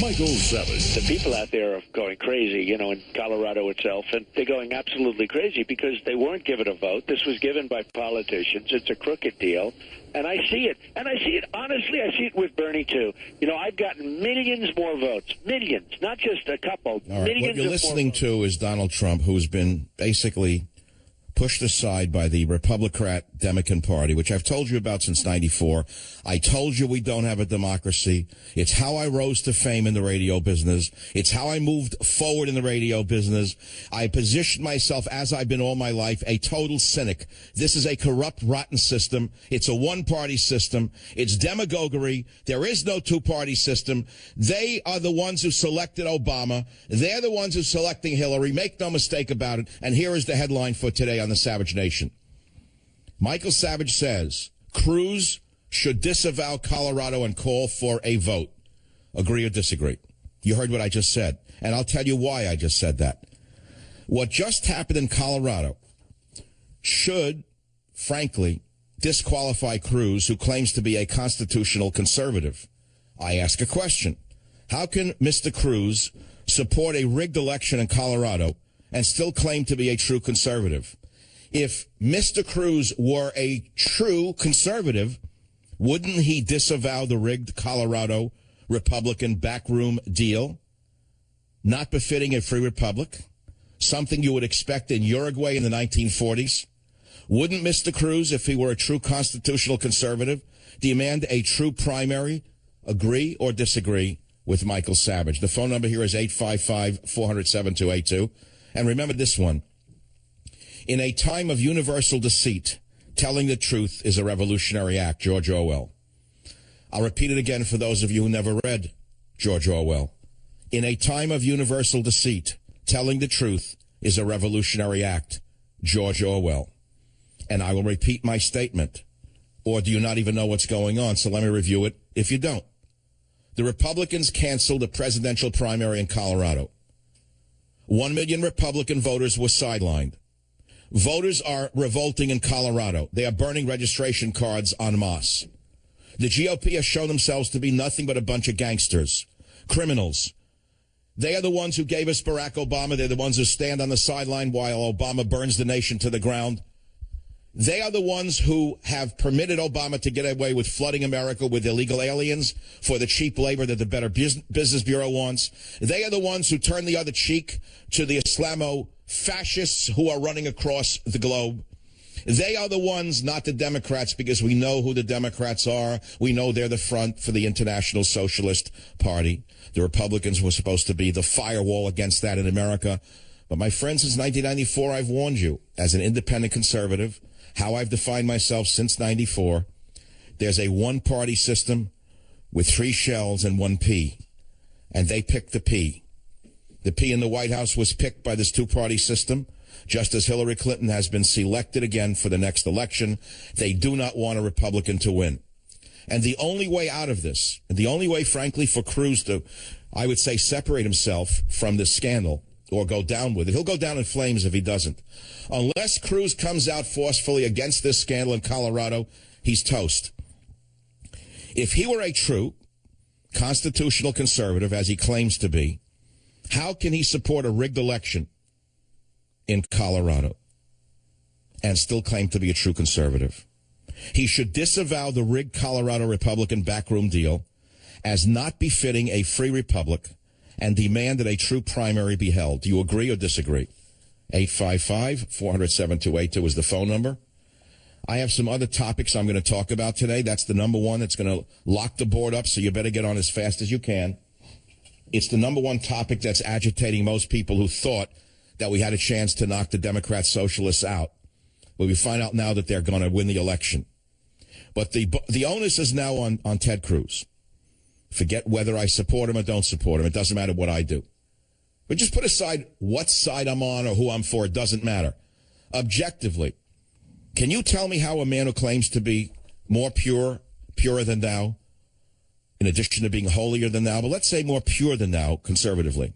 Michael Savage. The people out there are going crazy, in Colorado itself, and they're going absolutely crazy because they weren't given a vote. This was given by politicians. It's a crooked deal, and I see it. And I see it, honestly, I see it with Bernie, too. I've gotten millions more votes. Millions, not just a couple. All right. Millions What you're listening votes. to is Donald Trump, who's been basically pushed aside by the Republican Party, which I've told you about since 94. I told you we don't have a democracy. It's how I rose to fame in the radio business. It's how I moved forward in the radio business. I positioned myself, as I've been all my life, a total cynic. This is a corrupt, rotten system. It's a one-party system. It's demagoguery. There is no two-party system. They are the ones who selected Obama. They're the ones who selecting Hillary. Make no mistake about it. And here is the headline for today on the Savage Nation. Michael Savage says Cruz should disavow Colorado and call for a vote. Agree or disagree? You heard what I just said, and I'll tell you why I just said that. What just happened in Colorado should, frankly, disqualify Cruz, who claims to be a constitutional conservative. I ask a question. How can Mr. Cruz support a rigged election in Colorado and still claim to be a true conservative? If Mr. Cruz were a true conservative, wouldn't he disavow the rigged Colorado Republican backroom deal? Not befitting a free republic, something you would expect in Uruguay in the 1940s. Wouldn't Mr. Cruz, if he were a true constitutional conservative, demand a true primary? Agree or disagree with Michael Savage? The phone number here is 855-400-7282. And remember this one. In a time of universal deceit, telling the truth is a revolutionary act. George Orwell. I'll repeat it again for those of you who never read George Orwell. In a time of universal deceit, telling the truth is a revolutionary act. George Orwell. And I will repeat my statement. Or do you not even know what's going on? So let me review it if you don't. The Republicans canceled the presidential primary in Colorado. 1 million Republican voters were sidelined. Voters are revolting in Colorado. They are burning registration cards en masse. The GOP has shown themselves to be nothing but a bunch of gangsters, criminals. They are the ones who gave us Barack Obama. They're the ones who stand on the sideline while Obama burns the nation to the ground. They are the ones who have permitted Obama to get away with flooding America with illegal aliens for the cheap labor that the Better Business Bureau wants. They are the ones who turn the other cheek to the Islamo-fascists who are running across the globe. They are the ones, not the Democrats, because we know who the Democrats are. We know they're the front for the International Socialist Party. The Republicans were supposed to be the firewall against that in America. But my friends, since 1994, I've warned you, as an independent conservative, how I've defined myself since 94. There's a one-party system with 3 shells and 1 pea, and they picked the pea. The pea in the White House was picked by this 2-party system, just as Hillary Clinton has been selected again for the next election. They do not want a Republican to win. And the only way out of this, and the only way, frankly, for Cruz to, I would say, separate himself from this scandal or go down with it. He'll go down in flames if he doesn't. Unless Cruz comes out forcefully against this scandal in Colorado, he's toast. If he were a true constitutional conservative, as he claims to be, how can he support a rigged election in Colorado and still claim to be a true conservative? He should disavow the rigged Colorado Republican backroom deal as not befitting a free republic and demand that a true primary be held. Do you agree or disagree? 855-400-7282 is the phone number. I have some other topics I'm going to talk about today. That's the number one that's going to lock the board up, so you better get on as fast as you can. It's the number one topic that's agitating most people who thought that we had a chance to knock the Democrat socialists out. But we find out now that they're going to win the election. But the onus is now on Ted Cruz. Forget whether I support him or don't support him. It doesn't matter what I do. But just put aside what side I'm on or who I'm for. It doesn't matter. Objectively, can you tell me how a man who claims to be more purer than thou, in addition to being holier than thou, but let's say more pure than thou, conservatively,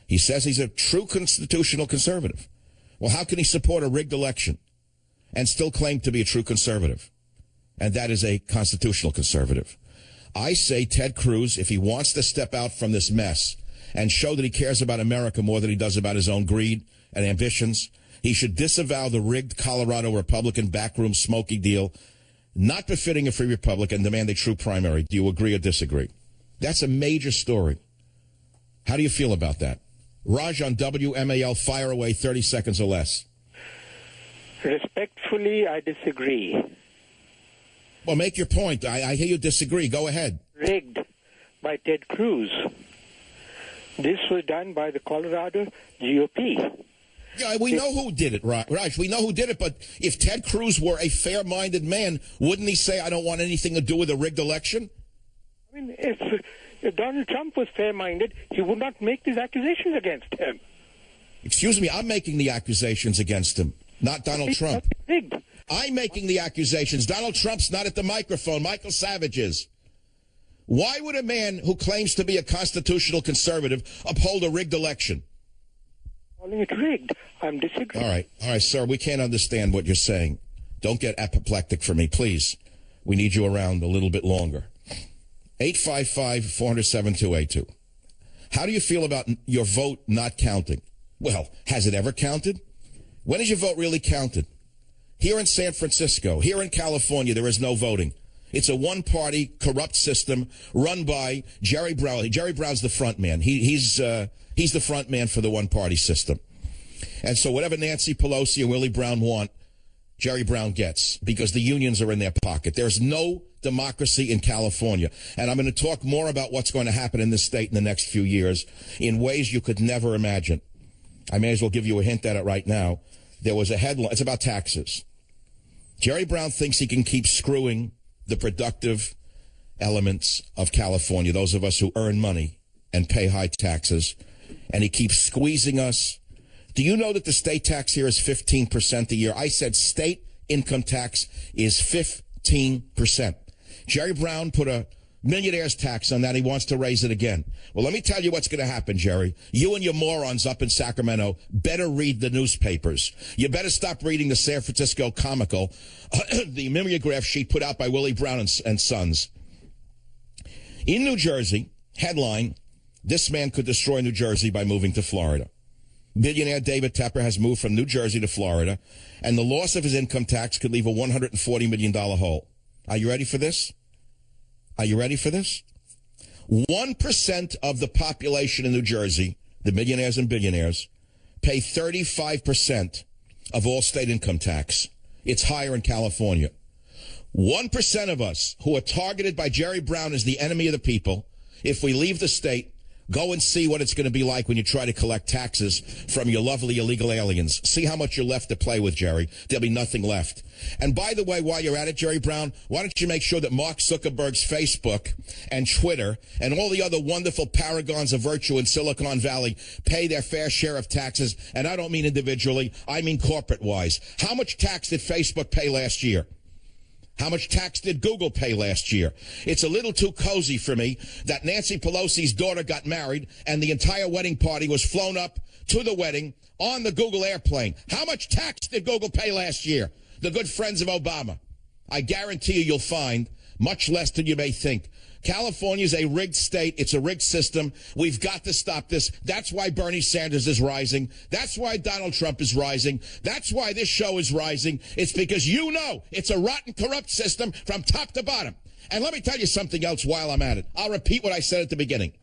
he says he's a true constitutional conservative. Well, how can he support a rigged election and still claim to be a true conservative? And that is a constitutional conservative. I say Ted Cruz, if he wants to step out from this mess and show that he cares about America more than he does about his own greed and ambitions, he should disavow the rigged Colorado Republican backroom smoky deal, not befitting a free republic, and demand a true primary. Do you agree or disagree? That's a major story. How do you feel about that? Raj on WMAL, fire away, 30 seconds or less. Respectfully, I disagree. Well, make your point. I hear you disagree. Go ahead. Rigged by Ted Cruz. This was done by the Colorado GOP. Yeah, we know who did it, Raj. We know who did it, but if Ted Cruz were a fair-minded man, wouldn't he say, I don't want anything to do with a rigged election? I mean, if Donald Trump was fair-minded, he would not make these accusations against him. Excuse me, I'm making the accusations against him, not Donald Trump. Rigged. I'm making the accusations. Donald Trump's not at the microphone. Michael Savage is. Why would a man who claims to be a constitutional conservative uphold a rigged election? Calling it rigged. I'm disagreeing. All right, sir, we can't understand what you're saying. Don't get apoplectic for me, please. We need you around a little bit longer. 855-400-7282. How do you feel about your vote not counting? Well, has it ever counted? When is your vote really counted? Here in San Francisco, here in California, there is no voting. It's a one-party corrupt system run by Jerry Brown. Jerry Brown's the front man. He's the front man for the one-party system. And so whatever Nancy Pelosi and Willie Brown want, Jerry Brown gets, because the unions are in their pocket. There's no democracy in California. And I'm going to talk more about what's going to happen in this state in the next few years in ways you could never imagine. I may as well give you a hint at it right now. There was a headline. It's about taxes. Jerry Brown thinks he can keep screwing the productive elements of California, those of us who earn money and pay high taxes, and he keeps squeezing us. Do you know that the state tax here is 15% a year? I said state income tax is 15%. Jerry Brown put a millionaire's tax on that. He wants to raise it again. Well, let me tell you what's going to happen, Jerry. You and your morons up in Sacramento better read the newspapers. You better stop reading the San Francisco Comical, the mimeograph sheet put out by Willie Brown and Sons. In New Jersey, headline, this man could destroy New Jersey by moving to Florida. Billionaire David Tepper has moved from New Jersey to Florida, and the loss of his income tax could leave a $140 million hole. Are you ready for this? Are you ready for this? 1% of the population in New Jersey, the millionaires and billionaires, pay 35% of all state income tax. It's higher in California. 1% of us who are targeted by Jerry Brown as the enemy of the people, if we leave the state, go and see what it's going to be like when you try to collect taxes from your lovely illegal aliens. See how much you're left to play with, Jerry. There'll be nothing left. And by the way, while you're at it, Jerry Brown, why don't you make sure that Mark Zuckerberg's Facebook and Twitter and all the other wonderful paragons of virtue in Silicon Valley pay their fair share of taxes? And I don't mean individually. I mean corporate-wise. How much tax did Facebook pay last year? How much tax did Google pay last year? It's a little too cozy for me that Nancy Pelosi's daughter got married and the entire wedding party was flown up to the wedding on the Google airplane. How much tax did Google pay last year? The good friends of Obama. I guarantee you'll find much less than you may think. California's a rigged state. It's a rigged system. We've got to stop this. That's why Bernie Sanders is rising. That's why Donald Trump is rising. That's why this show is rising. It's because you know it's a rotten, corrupt system from top to bottom. And let me tell you something else while I'm at it. I'll repeat what I said at the beginning.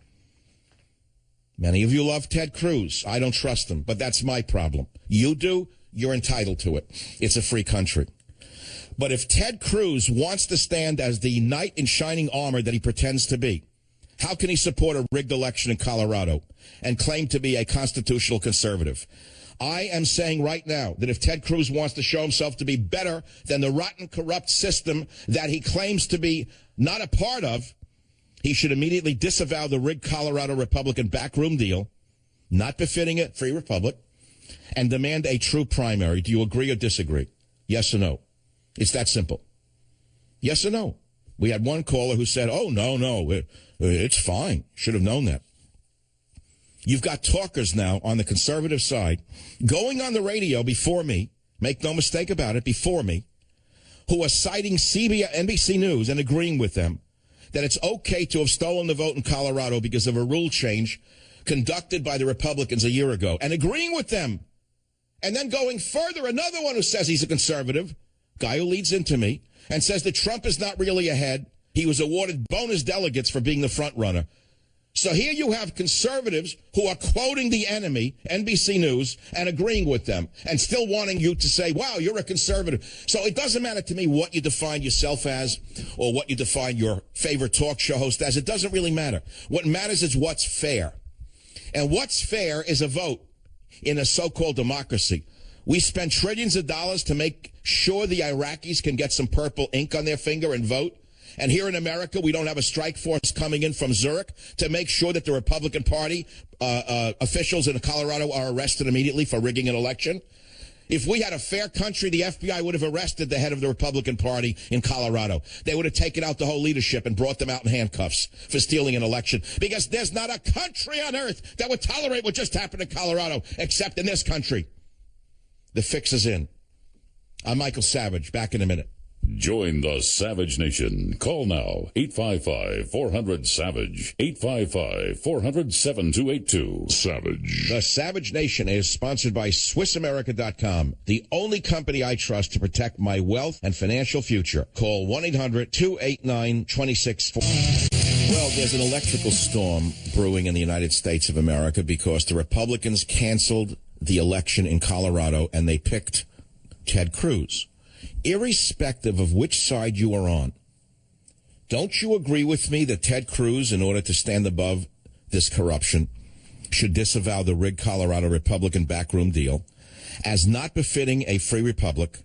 Many of you love Ted Cruz. I don't trust him, but that's my problem. You do. You're entitled to it. It's a free country. But if Ted Cruz wants to stand as the knight in shining armor that he pretends to be, how can he support a rigged election in Colorado and claim to be a constitutional conservative? I am saying right now that if Ted Cruz wants to show himself to be better than the rotten, corrupt system that he claims to be not a part of, he should immediately disavow the rigged Colorado Republican backroom deal, not befitting a free republic, and demand a true primary. Do you agree or disagree? Yes or no? It's that simple. Yes or no? We had one caller who said, oh, no, it's fine. Should have known that. You've got talkers now on the conservative side going on the radio before me, make no mistake about it, before me, who are citing NBC News and agreeing with them, that it's okay to have stolen the vote in Colorado because of a rule change conducted by the Republicans a year ago and agreeing with them. And then going further, another one who says he's a conservative, guy who leads into me, and says that Trump is not really ahead. He was awarded bonus delegates for being the front runner. So here you have conservatives who are quoting the enemy, NBC News, and agreeing with them, and still wanting you to say, wow, you're a conservative. So it doesn't matter to me what you define yourself as or what you define your favorite talk show host as. It doesn't really matter. What matters is what's fair. And what's fair is a vote in a so-called democracy. We spend trillions of dollars to make sure the Iraqis can get some purple ink on their finger and vote. And here in America, we don't have a strike force coming in from Zurich to make sure that the Republican Party officials in Colorado are arrested immediately for rigging an election. If we had a fair country, the FBI would have arrested the head of the Republican Party in Colorado. They would have taken out the whole leadership and brought them out in handcuffs for stealing an election. Because there's not a country on earth that would tolerate what just happened in Colorado, except in this country. The fix is in. I'm Michael Savage. Back in a minute. Join the Savage Nation. Call now, 855-400-SAVAGE, 855-400-7282. Savage. The Savage Nation is sponsored by SwissAmerica.com, the only company I trust to protect my wealth and financial future. Call 1-800-289-2640. Well, there's an electrical storm brewing in the United States of America because the Republicans canceled the election in Colorado and they picked Ted Cruz. Irrespective of which side you are on, don't you agree with me that Ted Cruz, in order to stand above this corruption, should disavow the rigged Colorado Republican backroom deal as not befitting a free republic,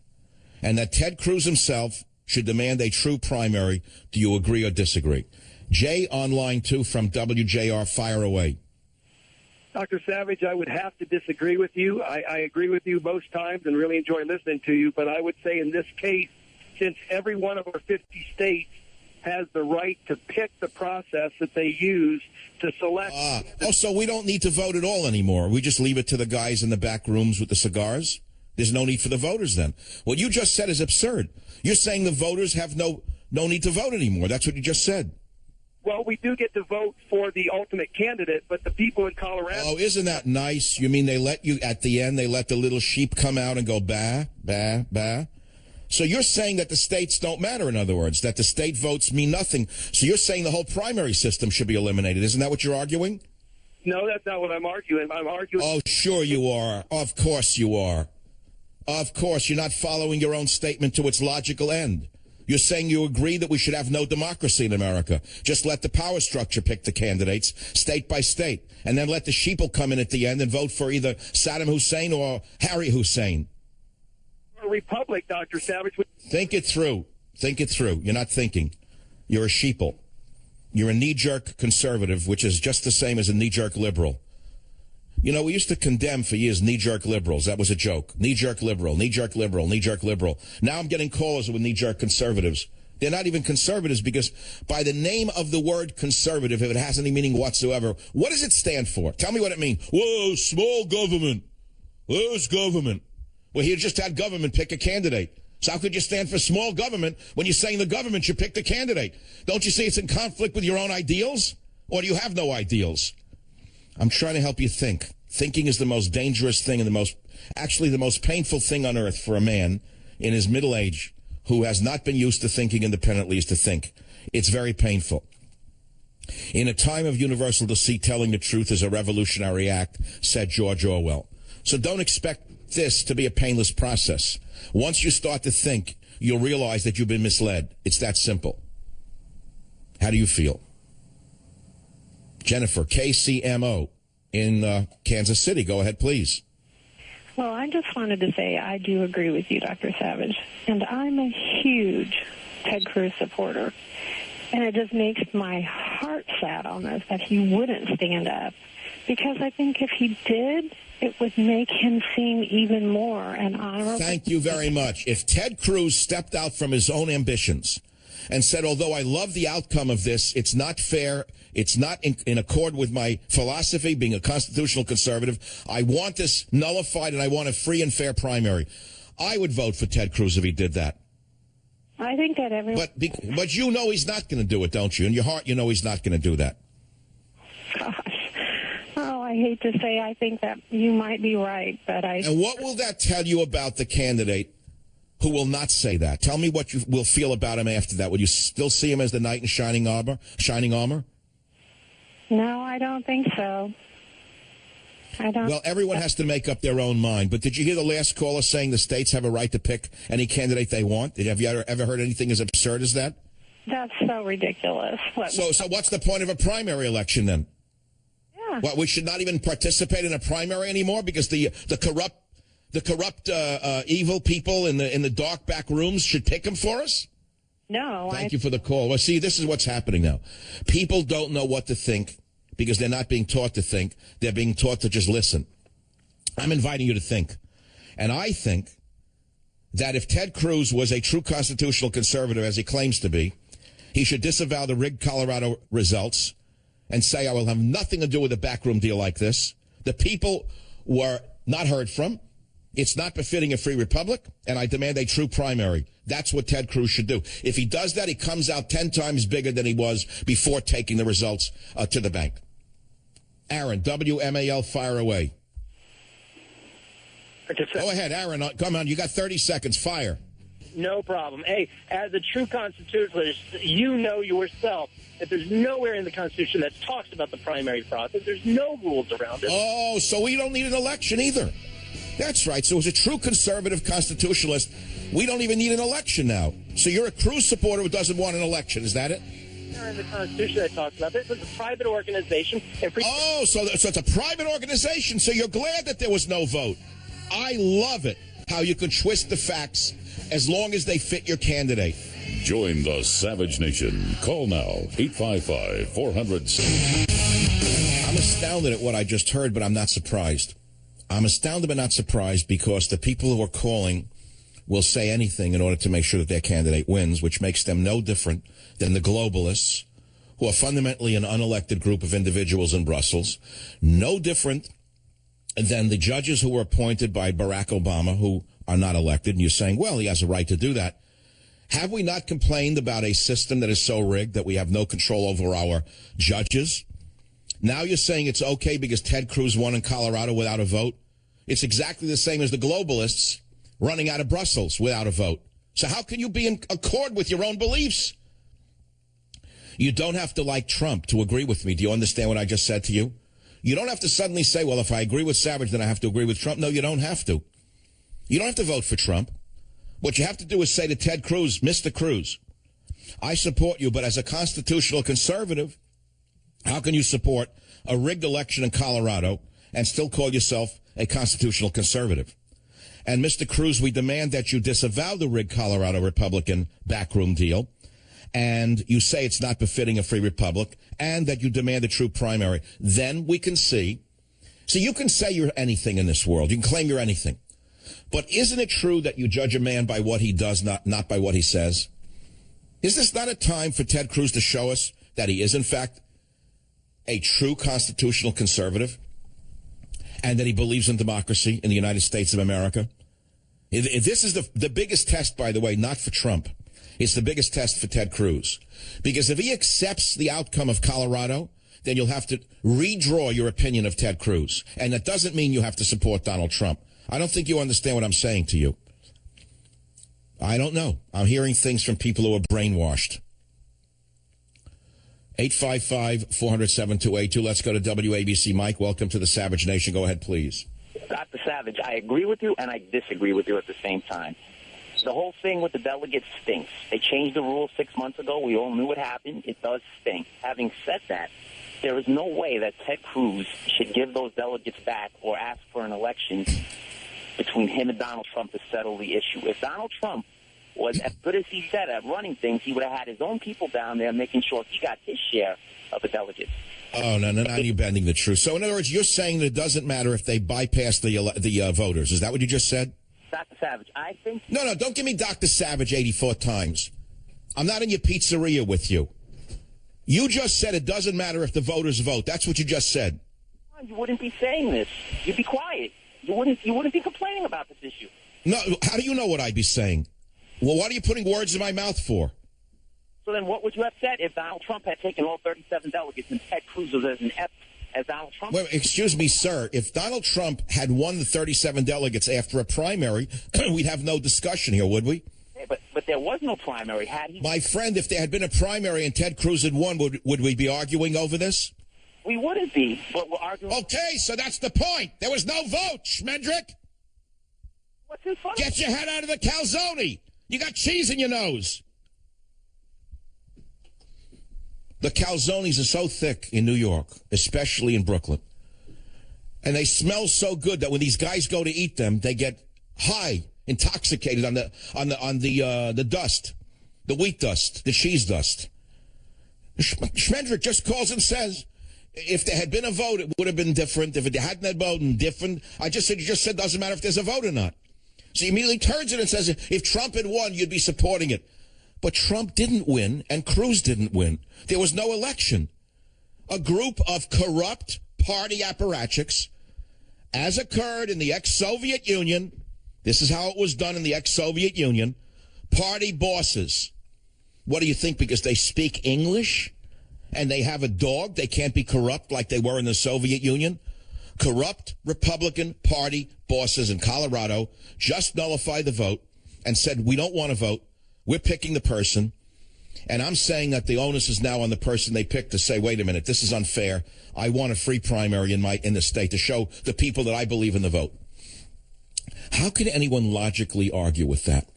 and that Ted Cruz himself should demand a true primary? Do you agree or disagree? Jay on line 2 from WJR, fire away. Dr. Savage, I would have to disagree with you. I agree with you most times and really enjoy listening to you, but I would say in this case, since every one of our 50 states has the right to pick the process that they use to select... so we don't need to vote at all anymore. We just leave it to the guys in the back rooms with the cigars? There's no need for the voters then. What you just said is absurd. You're saying the voters have no need to vote anymore. That's what you just said. Well, we do get to vote for the ultimate candidate, but the people in Colorado... Oh, isn't that nice? You mean they let you, at the end, they let the little sheep come out and go, bah, bah, bah? So you're saying that the states don't matter, in other words, that the state votes mean nothing. So you're saying the whole primary system should be eliminated. Isn't that what you're arguing? No, that's not what I'm arguing. I'm arguing... Oh, sure you are. Of course you are. Of course, you're not following your own statement to its logical end. You're saying you agree that we should have no democracy in America. Just let the power structure pick the candidates, state by state, and then let the sheeple come in at the end and vote for either Saddam Hussein or Harry Hussein. A republic, Dr. Savage. Think it through. Think it through. You're not thinking. You're a sheeple. You're a knee-jerk conservative, which is just the same as a knee-jerk liberal. You know, we used to condemn for years knee-jerk liberals. That was a joke. Knee-jerk liberal, knee-jerk liberal, knee-jerk liberal. Now I'm getting callers with knee-jerk conservatives. They're not even conservatives because by the name of the word conservative, if it has any meaning whatsoever, what does it stand for? Tell me what it means. Whoa, small government. Where's government? Well, you just had government pick a candidate. So how could you stand for small government when you're saying the government should pick the candidate? Don't you see it's in conflict with your own ideals? Or do you have no ideals? I'm trying to help you think. Thinking is the most dangerous thing and the most painful thing on earth for a man in his middle age who has not been used to thinking independently is to think. It's very painful. In a time of universal deceit, telling the truth is a revolutionary act, said George Orwell. So don't expect this to be a painless process. Once you start to think, you'll realize that you've been misled. It's that simple. How do you feel? Jennifer, KCMO in Kansas City. Go ahead, please. Well, I just wanted to say I do agree with you, Dr. Savage. And I'm a huge Ted Cruz supporter. And it just makes my heart sad on this that he wouldn't stand up. Because I think if he did, it would make him seem even more an honorable... Thank you very much. If Ted Cruz stepped out from his own ambitions and said, although I love the outcome of this, it's not fair, it's not in accord with my philosophy, being a constitutional conservative, I want this nullified and I want a free and fair primary, I would vote for Ted Cruz if he did that. I think that everyone... But you know he's not going to do it, don't you? In your heart, you know he's not going to do that. Gosh. Oh, I hate to say I think that you might be right, but I... And what will that tell you about the candidate who will not say that? Tell me what you will feel about him after that. Will you still see him as the knight in shining armor? No, I don't think so. I don't. Well, everyone has to make up their own mind. But did you hear the last caller saying the states have a right to pick any candidate they want? Have you ever heard anything as absurd as that? That's so ridiculous. So what's the point of a primary election then? Yeah. What, we should not even participate in a primary anymore because the corrupt evil people in the dark back rooms should pick them for us? No. Thank you for the call. Well, see, this is what's happening now. People don't know what to think because they're not being taught to think. They're being taught to just listen. I'm inviting you to think. And I think that if Ted Cruz was a true constitutional conservative, as he claims to be, he should disavow the rigged Colorado results and say, I will have nothing to do with a backroom deal like this. The people were not heard from. It's not befitting a free republic, and I demand a true primary. That's what Ted Cruz should do. If he does that, he comes out 10 times bigger than he was before taking the results to the bank. Aaron, WMAL, fire away. Go ahead, Aaron. Come on, you got 30 seconds. Fire. No problem. Hey, as a true constitutionalist, you know yourself that there's nowhere in the Constitution that talks about the primary process. There's no rules around it. Oh, so we don't need an election either. That's right. So as a true conservative constitutionalist, we don't even need an election now. So you're a Cruz supporter who doesn't want an election. Is that it? In the Constitution that talks about this is a private organization. So it's a private organization. So you're glad that there was no vote. I love it how you can twist the facts as long as they fit your candidate. Join the Savage Nation. Call now, 855-400. I'm astounded at what I just heard, but I'm not surprised. I'm astounded but not surprised because the people who are calling will say anything in order to make sure that their candidate wins, which makes them no different than the globalists, who are fundamentally an unelected group of individuals in Brussels, no different than the judges who were appointed by Barack Obama, who are not elected. And you're saying, well, he has a right to do that. Have we not complained about a system that is so rigged that we have no control over our judges? Now you're saying it's okay because Ted Cruz won in Colorado without a vote? It's exactly the same as the globalists running out of Brussels without a vote. So how can you be in accord with your own beliefs? You don't have to like Trump to agree with me. Do you understand what I just said to you? You don't have to suddenly say, well, if I agree with Savage, then I have to agree with Trump. No, you don't have to. You don't have to vote for Trump. What you have to do is say to Ted Cruz, Mr. Cruz, I support you, but as a constitutional conservative, how can you support a rigged election in Colorado and still call yourself a constitutional conservative? And Mr. Cruz, we demand that you disavow the rigged Colorado Republican backroom deal, and you say it's not befitting a free republic, and that you demand a true primary. Then we can see. So you can say you're anything in this world. You can claim you're anything. But isn't it true that you judge a man by what he does, not by what he says? Is this not a time for Ted Cruz to show us that he is, in fact, a true constitutional conservative, and that he believes in democracy in the United States of America? This is the biggest test, by the way, not for Trump. It's the biggest test for Ted Cruz. Because if he accepts the outcome of Colorado, then you'll have to redraw your opinion of Ted Cruz. And that doesn't mean you have to support Donald Trump. I don't think you understand what I'm saying to you. I don't know. I'm hearing things from people who are brainwashed. 855-400-7282. Let's go to WABC. Mike, welcome to the Savage Nation. Go ahead, please. Dr. Savage, I agree with you and I disagree with you at the same time. The whole thing with the delegates stinks. They changed the rules 6 months ago. We all knew what happened. It does stink. Having said that, there is no way that Ted Cruz should give those delegates back or ask for an election between him and Donald Trump to settle the issue. If Donald Trump was as good as he said at running things, he would have had his own people down there making sure he got his share of the delegates. Oh, no, now you're bending the truth. So, in other words, you're saying that it doesn't matter if they bypass the voters. Is that what you just said? Dr. Savage, I think... No, don't give me Dr. Savage 84 times. I'm not in your pizzeria with you. You just said it doesn't matter if the voters vote. That's what you just said. You wouldn't be saying this. You'd be quiet. You wouldn't be complaining about this issue. No, how do you know what I'd be saying? Well, what are you putting words in my mouth for? So then what would you have said if Donald Trump had taken all 37 delegates and Ted Cruz was as an F as Donald Trump? Well, excuse me, sir. If Donald Trump had won the 37 delegates after a primary, we'd have no discussion here, would we? Yeah, but there was no primary. Had he? My friend, if there had been a primary and Ted Cruz had won, would we be arguing over this? We wouldn't be, but we're arguing. Okay, so that's the point. There was no vote, Schmendrick. What's his fun? Get your head out of the calzone. You got cheese in your nose. The calzones are so thick in New York, especially in Brooklyn. And they smell so good that when these guys go to eat them, they get high, intoxicated on the dust, the wheat dust, the cheese dust. Schmendrick just calls and says, if there had been a vote, it would have been different. If it hadn't had a vote, different. You just said doesn't matter if there's a vote or not. So he immediately turns it and says, if Trump had won, you'd be supporting it. But Trump didn't win, and Cruz didn't win. There was no election. A group of corrupt party apparatchiks, as occurred in the ex-Soviet Union, this is how it was done in the ex-Soviet Union, party bosses. What do you think? Because they speak English and they have a dog, they can't be corrupt like they were in the Soviet Union? Corrupt Republican Party bosses in Colorado just nullified the vote and said, we don't want to vote. We're picking the person. And I'm saying that the onus is now on the person they picked to say, wait a minute, this is unfair. I want a free primary in the state to show the people that I believe in the vote. How can anyone logically argue with that?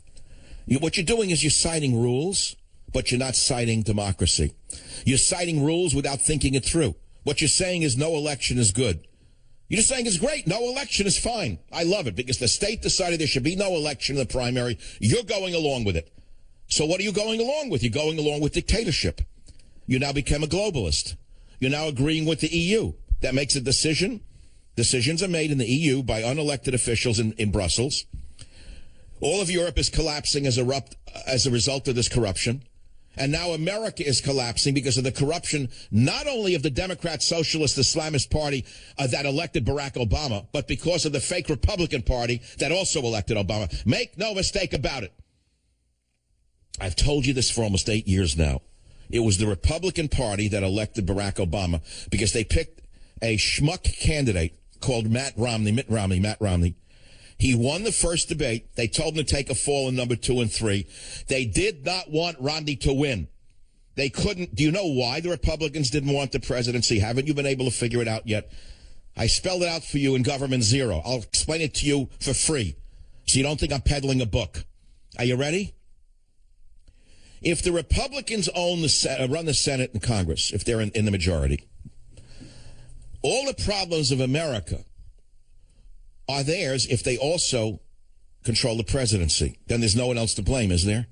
What you're doing is you're citing rules, but you're not citing democracy. You're citing rules without thinking it through. What you're saying is no election is good. You're just saying it's great. No election is fine. I love it because the state decided there should be no election in the primary. You're going along with it. So what are you going along with? You're going along with dictatorship. You now become a globalist. You're now agreeing with the EU. That makes a decision. Decisions are made in the EU by unelected officials in Brussels. All of Europe is collapsing as a result of this corruption. And now America is collapsing because of the corruption, not only of the Democrat Socialist Islamist Party that elected Barack Obama, but because of the fake Republican Party that also elected Obama. Make no mistake about it. I've told you this for almost 8 years now. It was the Republican Party that elected Barack Obama because they picked a schmuck candidate called Mitt Romney. He won the first debate. They told him to take a fall in number 2 and 3. They did not want Romney to win. They couldn't. Do you know why the Republicans didn't want the presidency? Haven't you been able to figure it out yet? I spelled it out for you in Government Zero. I'll explain it to you for free so you don't think I'm peddling a book. Are you ready? If the Republicans run the Senate and Congress, if they're in the majority, all the problems of America are theirs if they also control the presidency. Then there's no one else to blame, is there?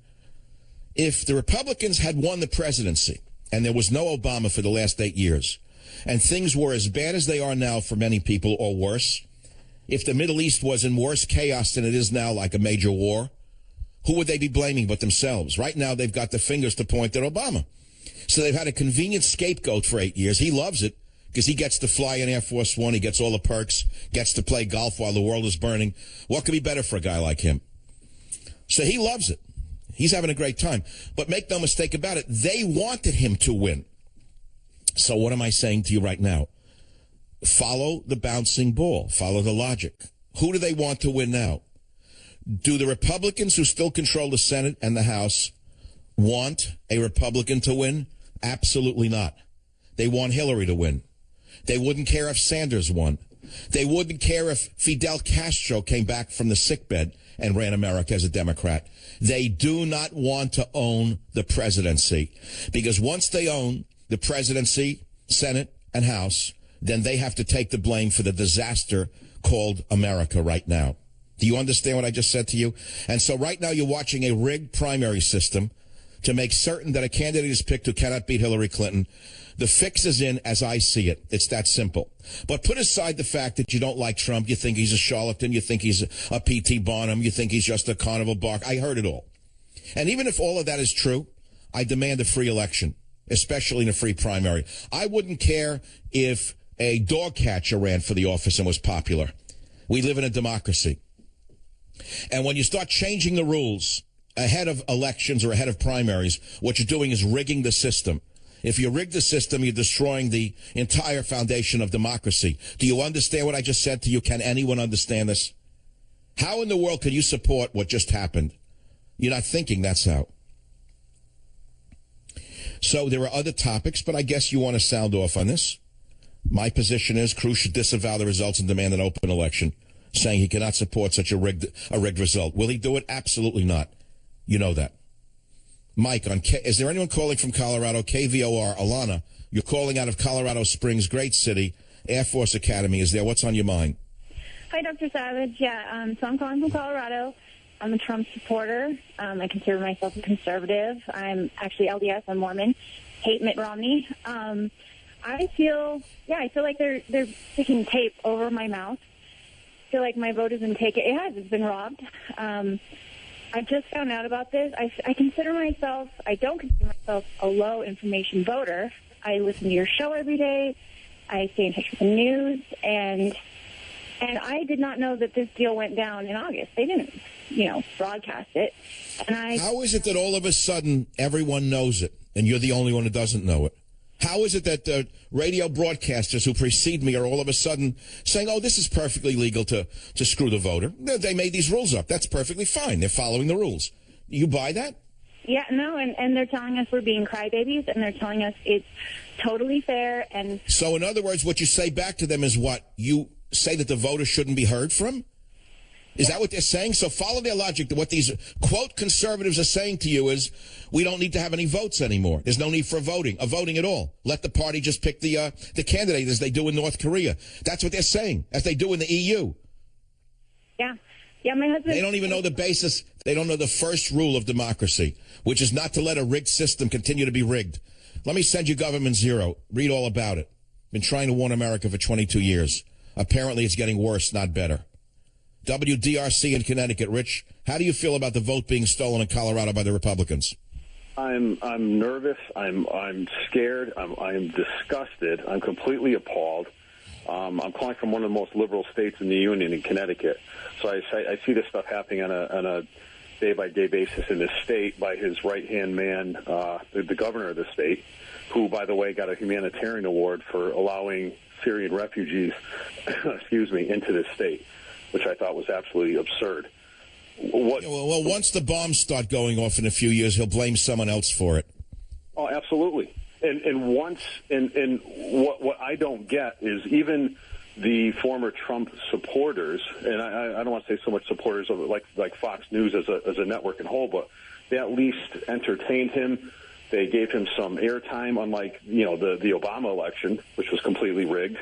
If the Republicans had won the presidency and there was no Obama for the last 8 years and things were as bad as they are now for many people or worse, if the Middle East was in worse chaos than it is now, like a major war, who would they be blaming but themselves? Right now, they've got the fingers to point at Obama. So they've had a convenient scapegoat for 8 years. He loves it because he gets to fly in Air Force One. He gets all the perks, gets to play golf while the world is burning. What could be better for a guy like him? So he loves it. He's having a great time. But make no mistake about it, they wanted him to win. So what am I saying to you right now? Follow the bouncing ball. Follow the logic. Who do they want to win now? Do the Republicans who still control the Senate and the House want a Republican to win? Absolutely not. They want Hillary to win. They wouldn't care if Sanders won. They wouldn't care if Fidel Castro came back from the sickbed and ran America as a Democrat. They do not want to own the presidency because once they own the presidency, Senate, and House, then they have to take the blame for the disaster called America right now. Do you understand what I just said to you? And so right now you're watching a rigged primary system to make certain that a candidate is picked who cannot beat Hillary Clinton. The fix is in as I see it. It's that simple. But put aside the fact that you don't like Trump, you think he's a charlatan, you think he's a P.T. Barnum, you think he's just a carnival bark. I heard it all. And even if all of that is true, I demand a free election, especially in a free primary. I wouldn't care if a dog catcher ran for the office and was popular. We live in a democracy. And when you start changing the rules ahead of elections or ahead of primaries, what you're doing is rigging the system. If you rig the system, you're destroying the entire foundation of democracy. Do you understand what I just said to you? Can anyone understand this? How in the world can you support what just happened? You're not thinking that's how. So there are other topics, but I guess you want to sound off on this. My position is Cruz should disavow the results and demand an open election, saying he cannot support such a rigged result. Will he do it? Absolutely not. You know that. Mike, is there anyone calling from Colorado? KVOR, Alana, you're calling out of Colorado Springs, great city. Air Force Academy is there. What's on your mind? Hi, Dr. Savage. Yeah, so I'm calling from Colorado. I'm a Trump supporter. I consider myself a conservative. I'm actually LDS. I'm Mormon. Hate Mitt Romney. I feel like they're sticking tape over my mouth. I feel like my vote has been taken. It has. It's been robbed. I just found out about this. I don't consider myself a low information voter. I listen to your show every day. I stay in touch with the news, and I did not know that this deal went down in August. They didn't, broadcast it. And how is it that all of a sudden everyone knows it, and you're the only one who doesn't know it? How is it that radio broadcasters who precede me are all of a sudden saying, oh, this is perfectly legal to screw the voter? They made these rules up. That's perfectly fine. They're following the rules. You buy that? Yeah, no, and they're telling us we're being crybabies, and they're telling us it's totally fair. And so, in other words, what you say back to them is what? You say that the voter shouldn't be heard from? Is that what they're saying? So follow their logic. What these, quote, conservatives are saying to you is, we don't need to have any votes anymore. There's no need for voting at all. Let the party just pick the candidate as they do in North Korea. That's what they're saying, as they do in the EU. Yeah, my husband... They don't even know the basis. They don't know the first rule of democracy, which is not to let a rigged system continue to be rigged. Let me send you Government Zero. Read all about it. Been trying to warn America for 22 years. Apparently it's getting worse, not better. WDRC in Connecticut. Rich, how do you feel about the vote being stolen in Colorado by the Republicans? I'm nervous. I'm scared. I'm disgusted. I'm completely appalled. I'm calling from one of the most liberal states in the union, in Connecticut. So I see this stuff happening on a day-by-day basis in this state by his right-hand man, the governor of the state, who, by the way, got a humanitarian award for allowing Syrian refugees, into this state, which I thought was absolutely absurd. Well, once the bombs start going off in a few years, he'll blame someone else for it. Oh, absolutely. And what I don't get is even the former Trump supporters, and I don't want to say so much supporters of like Fox News as a network in whole, but they at least entertained him. They gave him some airtime, unlike the Obama election, which was completely rigged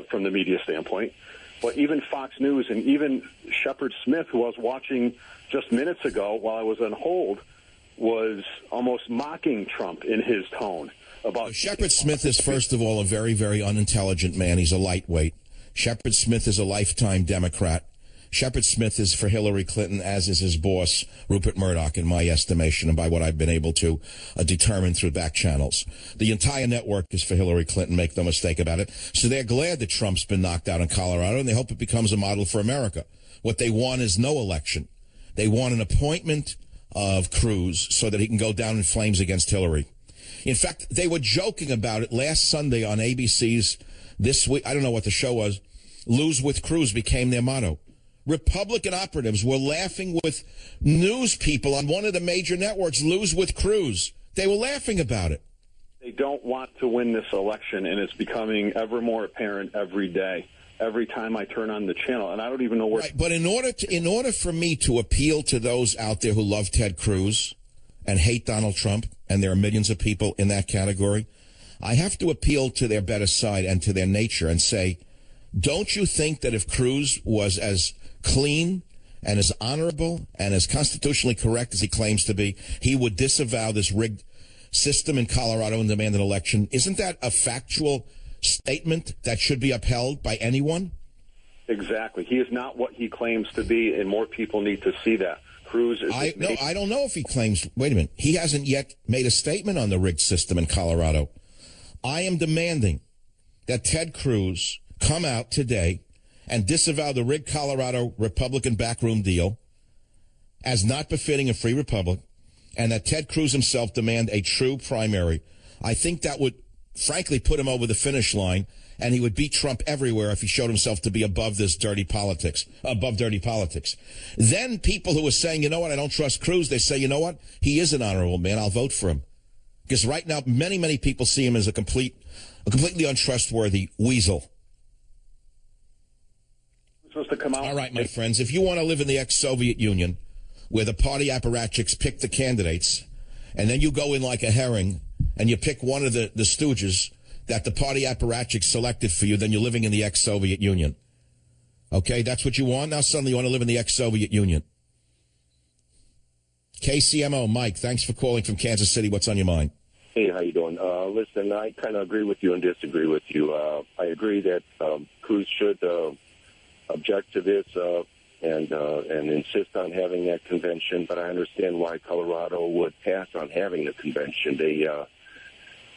from the media standpoint. But even Fox News and even Shepard Smith, who I was watching just minutes ago while I was on hold, was almost mocking Trump in his tone. Shepard Smith is, first of all, a very, very unintelligent man. He's a lightweight. Shepard Smith is a lifetime Democrat. Shepard Smith is for Hillary Clinton, as is his boss, Rupert Murdoch, in my estimation, and by what I've been able to determine through back channels. The entire network is for Hillary Clinton, make no mistake about it. So they're glad that Trump's been knocked out in Colorado, and they hope it becomes a model for America. What they want is no election. They want an appointment of Cruz so that he can go down in flames against Hillary. In fact, they were joking about it last Sunday on ABC's This Week. I don't know what the show was. Lose with Cruz became their motto. Republican operatives were laughing with news people on one of the major networks, Lose with Cruz. They were laughing about it. They don't want to win this election, and it's becoming ever more apparent every day, every time I turn on the channel, and I don't even know where... Right, but in order for me to appeal to those out there who love Ted Cruz and hate Donald Trump, and there are millions of people in that category, I have to appeal to their better side and to their nature and say, don't you think that if Cruz was as clean and as honorable and as constitutionally correct as he claims to be, he would disavow this rigged system in Colorado and demand an election? Isn't that a factual statement that should be upheld by anyone? Exactly. He is not what he claims to be, and more people need to see that. Cruz is... I don't know if he claims... Wait a minute. He hasn't yet made a statement on the rigged system in Colorado. I am demanding that Ted Cruz come out today and disavow the rigged Colorado Republican backroom deal as not befitting a free republic, and that Ted Cruz himself demand a true primary, I think that would, frankly, put him over the finish line, and he would beat Trump everywhere if he showed himself to be above dirty politics. Then people who are saying, you know what, I don't trust Cruz, they say, you know what, he is an honorable man, I'll vote for him. Because right now, many, many people see him as a completely untrustworthy weasel. Supposed to come out. All right, my friends, if you want to live in the ex-Soviet Union, where the party apparatchiks pick the candidates, and then you go in like a herring, and you pick one of the stooges that the party apparatchiks selected for you, then you're living in the ex-Soviet Union. Okay, that's what you want? Now suddenly you want to live in the ex-Soviet Union. KCMO, Mike, thanks for calling from Kansas City. What's on your mind? Hey, how you doing? Listen, I kind of agree with you and disagree with you. I agree that Cruz should object to this and insist on having that convention, but I understand why Colorado would pass on having the convention. They,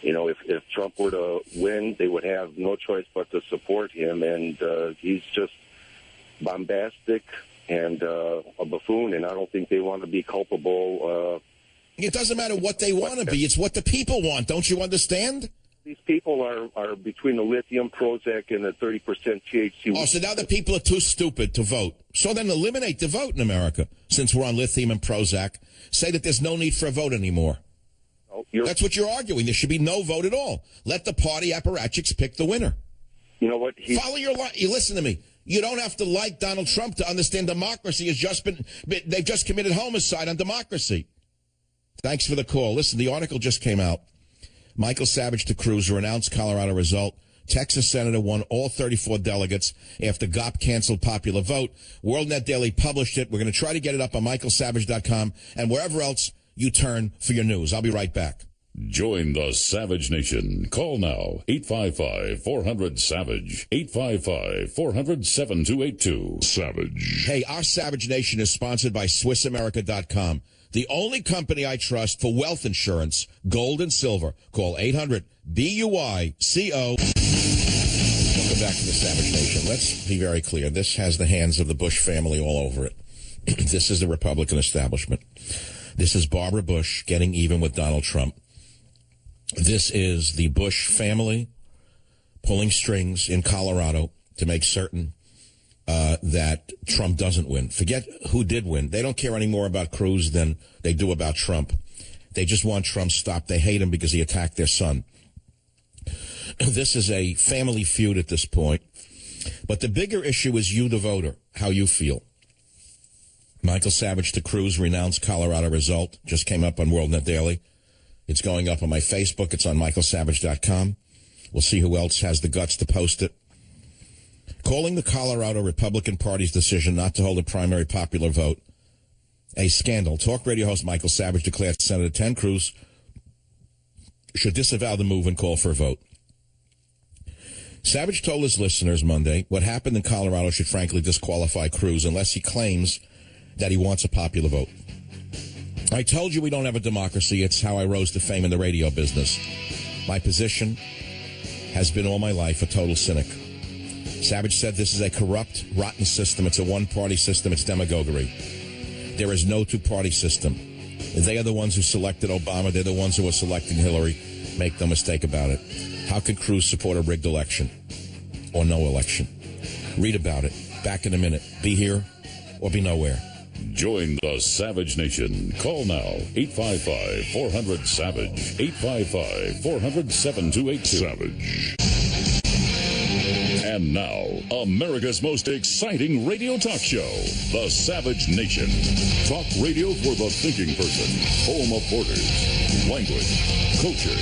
if Trump were to win, they would have no choice but to support him, and he's just bombastic and a buffoon, and I don't think they want to be culpable. It doesn't matter what they want to be. It's what the people want. Don't you understand? These people are between the lithium, Prozac, and the 30% THC. Oh, so now the people are too stupid to vote. So then eliminate the vote in America, since we're on lithium and Prozac. Say that there's no need for a vote anymore. That's what you're arguing. There should be no vote at all. Let the party apparatchiks pick the winner. You know what? Follow your line. You listen to me. You don't have to like Donald Trump to understand democracy has just they've just committed homicide on democracy. Thanks for the call. Listen, the article just came out. Michael Savage to Cruz, announced Colorado result. Texas senator won all 34 delegates after GOP canceled popular vote. WorldNet Daily published it. We're going to try to get it up on michaelsavage.com and wherever else you turn for your news. I'll be right back. Join the Savage Nation. Call now, 855-400-SAVAGE, 855-400-7282. Savage. Hey, our Savage Nation is sponsored by SwissAmerica.com, the only company I trust for wealth insurance, gold and silver. Call 800-BUICO. Welcome back to the Savage Nation. Let's be very clear. This has the hands of the Bush family all over it. This is the Republican establishment. This is Barbara Bush getting even with Donald Trump. This is the Bush family pulling strings in Colorado to make certain that Trump doesn't win. Forget who did win. They don't care any more about Cruz than they do about Trump. They just want Trump stopped. They hate him because he attacked their son. This is a family feud at this point. But the bigger issue is you, the voter, how you feel. Michael Savage to Cruz renounced Colorado result. Just came up on WorldNet Daily. It's going up on my Facebook. It's on michaelsavage.com. We'll see who else has the guts to post it. Calling the Colorado Republican Party's decision not to hold a primary popular vote a scandal. Talk radio host Michael Savage declared Senator Ted Cruz should disavow the move and call for a vote. Savage told his listeners Monday what happened in Colorado should frankly disqualify Cruz unless he claims that he wants a popular vote. I told you we don't have a democracy. It's how I rose to fame in the radio business. My position has been all my life a total cynic. Savage said this is a corrupt, rotten system. It's a one-party system. It's demagoguery. There is no two-party system. They are the ones who selected Obama. They're the ones who are selecting Hillary. Make no mistake about it. How could Cruz support a rigged election or no election? Read about it. Back in a minute. Be here or be nowhere. Join the Savage Nation. Call now, 855-400-SAVAGE, 855-400-7282. Savage. And now, America's most exciting radio talk show, The Savage Nation. Talk radio for the thinking person, home of borders, language, culture.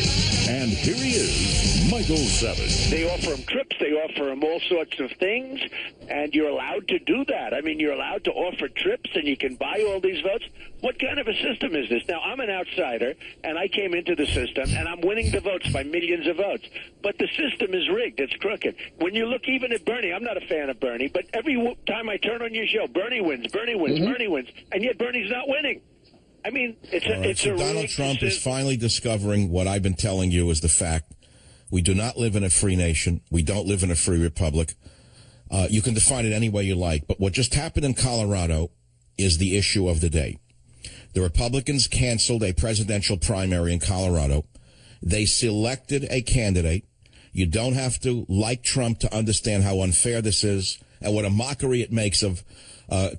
And here he is, Michael Savage. They offer him trips. They offer him all sorts of things, and you're allowed to do that. I mean, you're allowed to offer trips, and you can buy all these votes. What kind of a system is this? Now, I'm an outsider, and I came into the system, and I'm winning the votes by millions of votes. But the system is rigged. It's crooked. When you look even at Bernie, I'm not a fan of Bernie, but every time I turn on your show, Bernie wins, Bernie wins, Bernie wins, and yet Bernie's not winning. I mean, So Donald Trump is finally discovering what I've been telling you is the fact. We do not live in a free nation. We don't live in a free republic. You can define it any way you like. But what just happened in Colorado is the issue of the day. The Republicans canceled a presidential primary in Colorado. They selected a candidate. You don't have to like Trump to understand how unfair this is and what a mockery it makes of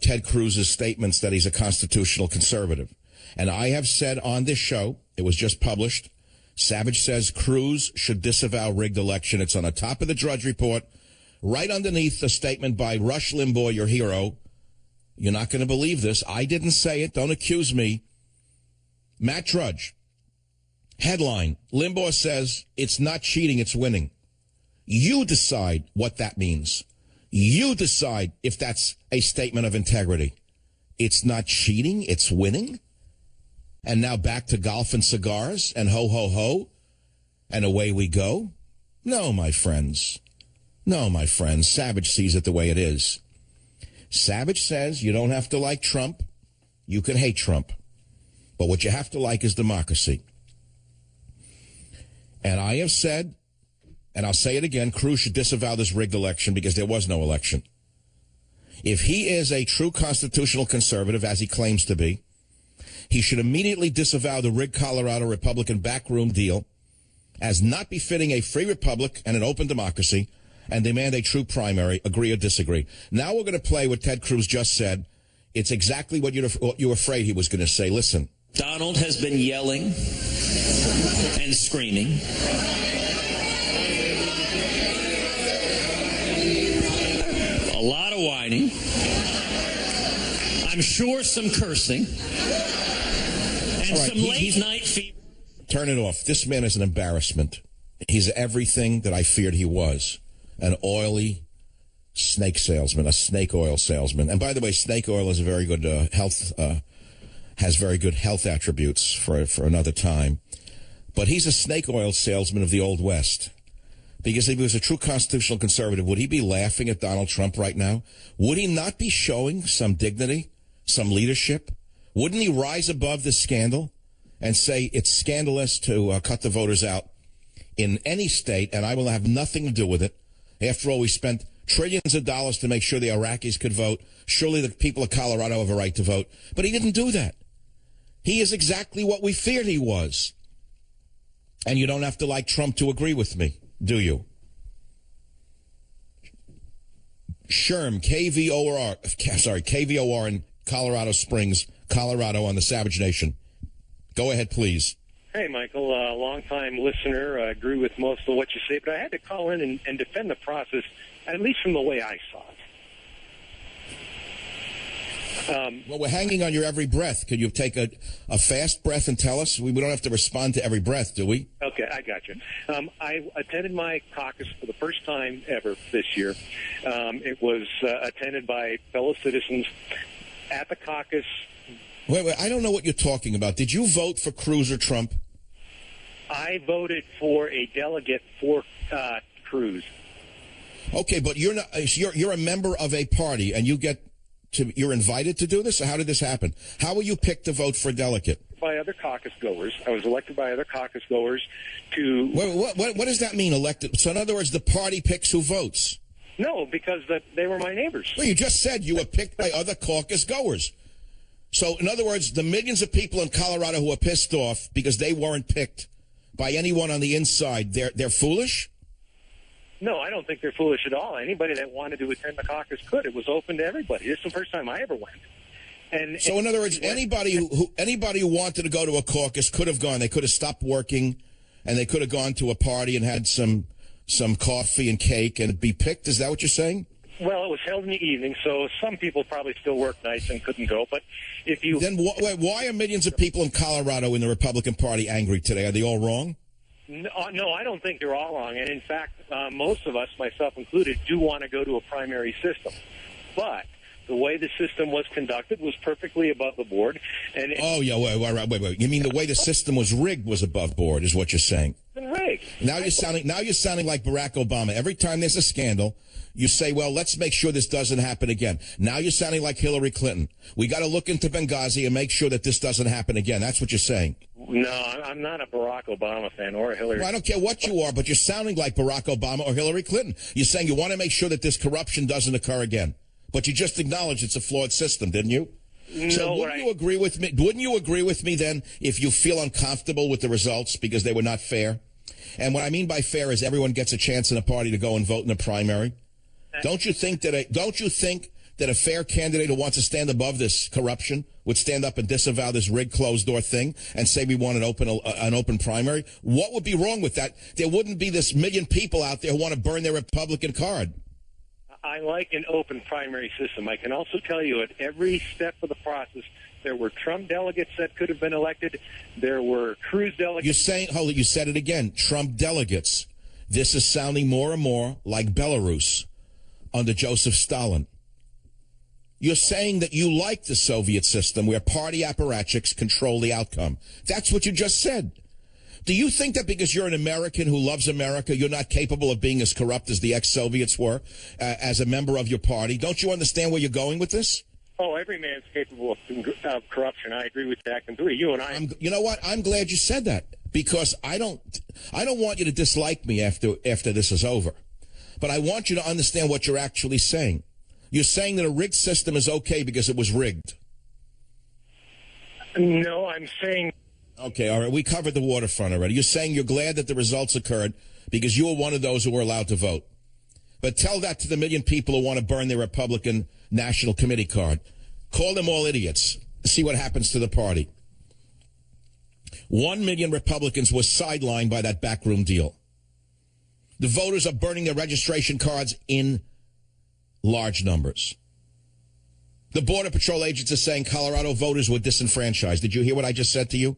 Ted Cruz's statements that he's a constitutional conservative. And I have said on this show, it was just published, Savage says Cruz should disavow rigged election. It's on the top of the Drudge Report, right underneath the statement by Rush Limbaugh, your hero. You're not going to believe this. I didn't say it. Don't accuse me. Matt Drudge. Headline, Limbaugh says it's not cheating, it's winning. You decide what that means. You decide if that's a statement of integrity. It's not cheating, it's winning. And now back to golf and cigars and ho, ho, ho, and away we go. No, my friends. No, my friends. Savage sees it the way it is. Savage says you don't have to like Trump. You can hate Trump. But what you have to like is democracy. And I have said, and I'll say it again, Cruz should disavow this rigged election because there was no election. If he is a true constitutional conservative, as he claims to be, he should immediately disavow the rigged Colorado Republican backroom deal as not befitting a free republic and an open democracy and demand a true primary, agree or disagree. Now we're going to play what Ted Cruz just said. It's exactly what you were afraid he was going to say. Listen. Donald has been yelling and screaming. A lot of whining. I'm sure some cursing. And some late night fever. Turn it off. This man is an embarrassment. He's everything that I feared he was. An oily snake salesman, a snake oil salesman. And by the way, snake oil is a very good has very good health attributes for another time. But he's a snake oil salesman of the Old West. Because if he was a true constitutional conservative, would he be laughing at Donald Trump right now? Would he not be showing some dignity, some leadership? Wouldn't he rise above this scandal and say it's scandalous to cut the voters out in any state, and I will have nothing to do with it? After all, we spent trillions of dollars to make sure the Iraqis could vote. Surely the people of Colorado have a right to vote. But he didn't do that. He is exactly what we feared he was. And you don't have to like Trump to agree with me, do you? Sherm, KVOR in Colorado Springs, Colorado on the Savage Nation. Go ahead, please. Hey, Michael, long-time listener. I agree with most of what you say, but I had to call in and defend the process, at least from the way I saw it. Well, we're hanging on your every breath. Could you take a fast breath and tell us? We don't have to respond to every breath, do we? Okay, I got you. I attended my caucus for the first time ever this year. It was attended by fellow citizens at the caucus. Wait, I don't know what you're talking about. Did you vote for Cruz or Trump? I voted for a delegate for Cruz. Okay, but you're not. You're a member of a party, and you're invited to do this? Or how did this happen? How were you picked to vote for a delegate? By other caucus goers. I was elected by other caucus goers to... What does that mean, elected? So in other words, the party picks who votes? No, because they were my neighbors. Well, you just said you were picked by other caucus goers. So in other words, the millions of people in Colorado who are pissed off because they weren't picked by anyone on the inside, they're foolish? No, I don't think they're foolish at all. Anybody that wanted to attend the caucus could. It was open to everybody. This is the first time I ever went. So in other words, anybody who wanted to go to a caucus could have gone. They could have stopped working, and they could have gone to a party and had some coffee and cake and be picked. Is that what you're saying? Well, it was held in the evening, so some people probably still work nights and couldn't go. But if you then why are millions of people in Colorado in the Republican Party angry today? Are they all wrong? No, I don't think they're all wrong. And in fact, most of us, myself included, do want to go to a primary system. But the way the system was conducted was perfectly above the board. And wait. You mean the way the system was rigged was above board, is what you're saying? Rigged. Now you're sounding like Barack Obama. Every time there's a scandal, you say, well, let's make sure this doesn't happen again. Now you're sounding like Hillary Clinton. We got to look into Benghazi and make sure that this doesn't happen again. That's what you're saying. No, I'm not a Barack Obama fan or a Hillary. Well, I don't care what you are, but you're sounding like Barack Obama or Hillary Clinton. You're saying you want to make sure that this corruption doesn't occur again. But you just acknowledged it's a flawed system, didn't you? So wouldn't you agree with me? Wouldn't you agree with me then if you feel uncomfortable with the results because they were not fair? And what I mean by fair is everyone gets a chance in a party to go and vote in a primary. Don't you think that a fair candidate who wants to stand above this corruption would stand up and disavow this rigged closed door thing and say we want an open primary? What would be wrong with that? There wouldn't be this million people out there who want to burn their Republican card. I like an open primary system. I can also tell you at every step of the process, there were Trump delegates that could have been elected. There were Cruz delegates. You said it again, Trump delegates. This is sounding more and more like Belarus under Joseph Stalin. You're saying that you like the Soviet system where party apparatchiks control the outcome. That's what you just said. Do you think that because you're an American who loves America, you're not capable of being as corrupt as the ex-Soviets were as a member of your party? Don't you understand where you're going with this? Oh, every man's capable of corruption. I agree with that completely. You and I. You know what? I'm glad you said that because I don't want you to dislike me after this is over. But I want you to understand what you're actually saying. You're saying that a rigged system is okay because it was rigged. No, I'm saying... Okay, all right. We covered the waterfront already. You're saying you're glad that the results occurred because you were one of those who were allowed to vote. But tell that to the million people who want to burn their Republican National Committee card. Call them all idiots. See what happens to the party. 1 million Republicans were sidelined by that backroom deal. The voters are burning their registration cards in large numbers. The Border Patrol agents are saying Colorado voters were disenfranchised. Did you hear what I just said to you?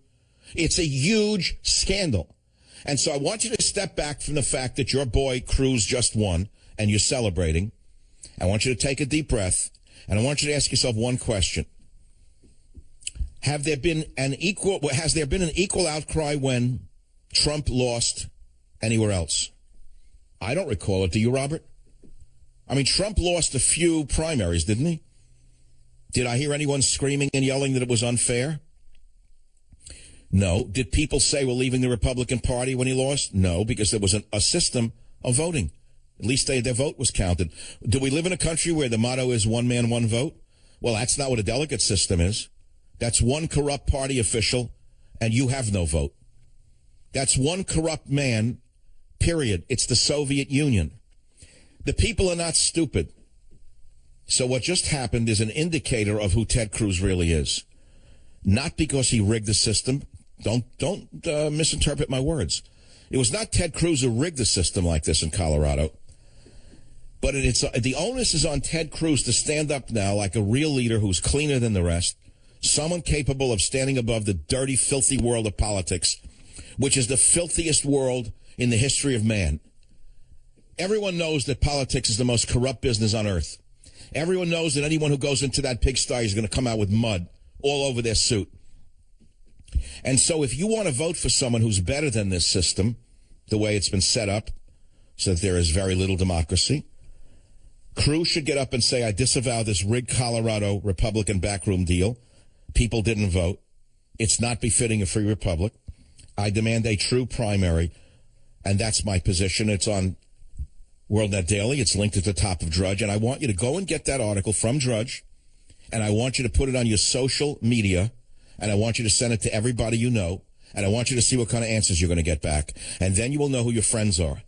It's a huge scandal. And so I want you to step back from the fact that your boy Cruz just won and you're celebrating. I want you to take a deep breath and I want you to ask yourself one question. Has there been an equal outcry when Trump lost anywhere else? I don't recall it. Do you, Robert? I mean, Trump lost a few primaries, didn't he? Did I hear anyone screaming and yelling that it was unfair? No. Did people say we're leaving the Republican Party when he lost? No, because there was a system of voting. At least their vote was counted. Do we live in a country where the motto is one man, one vote? Well, that's not what a delegate system is. That's one corrupt party official, and you have no vote. That's one corrupt man, period. It's the Soviet Union. The people are not stupid. So what just happened is an indicator of who Ted Cruz really is. Not because he rigged the system. Don't misinterpret my words. It was not Ted Cruz who rigged the system like this in Colorado. But the onus is on Ted Cruz to stand up now like a real leader who's cleaner than the rest, someone capable of standing above the dirty, filthy world of politics, which is the filthiest world in the history of man. Everyone knows that politics is the most corrupt business on earth. Everyone knows that anyone who goes into that pigsty is going to come out with mud all over their suit. And so if you want to vote for someone who's better than this system, the way it's been set up, so that there is very little democracy, Cruz should get up and say, I disavow this rigged Colorado Republican backroom deal. People didn't vote. It's not befitting a free republic. I demand a true primary, and that's my position. It's on WorldNet Daily. It's linked at the top of Drudge, and I want you to go and get that article from Drudge, and I want you to put it on your social media, and I want you to send it to everybody you know, and I want you to see what kind of answers you're going to get back, and then you will know who your friends are.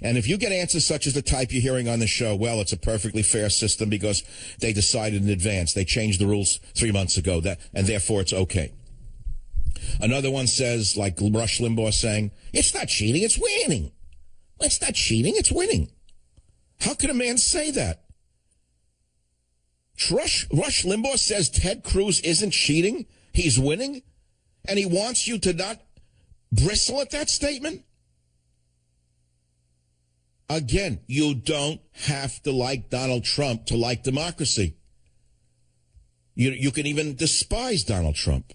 And if you get answers such as the type you're hearing on the show, well, it's a perfectly fair system because they decided in advance. They changed the rules 3 months ago, and therefore it's okay. Another one says, like Rush Limbaugh saying, it's not cheating, it's winning. It's not cheating, it's winning. How can a man say that? Rush Limbaugh says Ted Cruz isn't cheating, he's winning, and he wants you to not bristle at that statement? Again, you don't have to like Donald Trump to like democracy. You can even despise Donald Trump.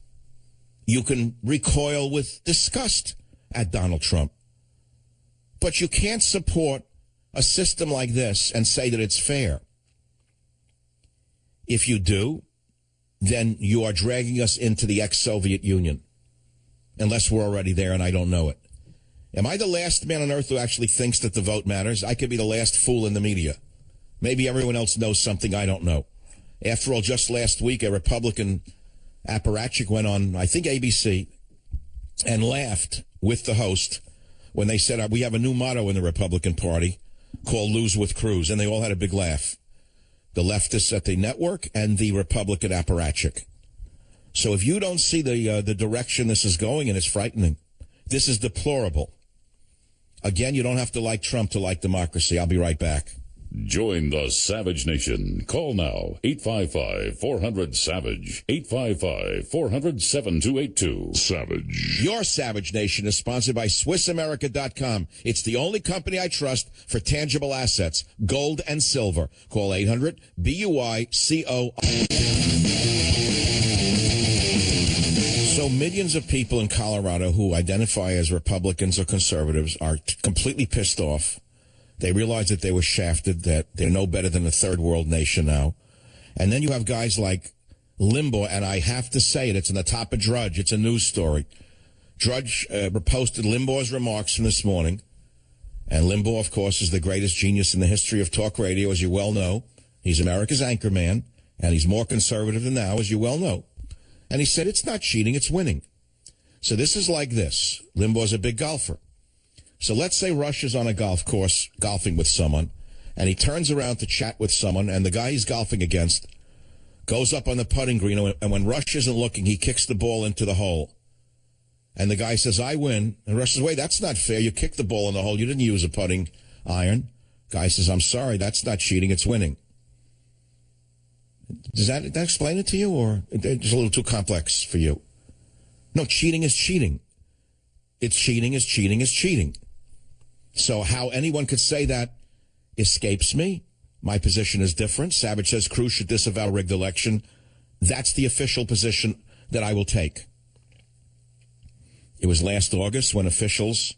You can recoil with disgust at Donald Trump. But you can't support a system like this and say that it's fair. If you do, then you are dragging us into the ex-Soviet Union. Unless we're already there and I don't know it. Am I the last man on earth who actually thinks that the vote matters? I could be the last fool in the media. Maybe everyone else knows something I don't know. After all, just last week, a Republican apparatchik went on, I think, ABC, and laughed with the host when they said, we have a new motto in the Republican Party called Lose with Cruz, and they all had a big laugh. The leftists at the network and the Republican apparatchik. So if you don't see the direction this is going, and it's frightening, this is deplorable. Again, you don't have to like Trump to like democracy. I'll be right back. Join the Savage Nation. Call now, 855-400-SAVAGE, 855-400-7282. Savage. Your Savage Nation is sponsored by SwissAmerica.com. It's the only company I trust for tangible assets, gold and silver. Call 800-BUICO. So millions of people in Colorado who identify as Republicans or conservatives are completely pissed off. They realize that they were shafted, that they're no better than a third world nation now. And then you have guys like Limbaugh, and I have to say it, it's on the top of Drudge. It's a news story. Drudge posted Limbaugh's remarks from this morning. And Limbaugh, of course, is the greatest genius in the history of talk radio, as you well know. He's America's anchor man, and he's more conservative than now, as you well know. And he said, it's not cheating, it's winning. So this is like this. Limbaugh's a big golfer. So let's say Rush is on a golf course golfing with someone, and he turns around to chat with someone, and the guy he's golfing against goes up on the putting green, and when Rush isn't looking, he kicks the ball into the hole. And the guy says, I win. And Rush says, wait, that's not fair. You kicked the ball in the hole. You didn't use a putting iron. Guy says, I'm sorry, that's not cheating, it's winning. Does that explain it to you, or it's a little too complex for you? No, cheating is cheating. It's cheating is cheating is cheating. So how anyone could say that escapes me. My position is different. Savage says Cruz should disavow rigged election. That's the official position that I will take. It was last August when officials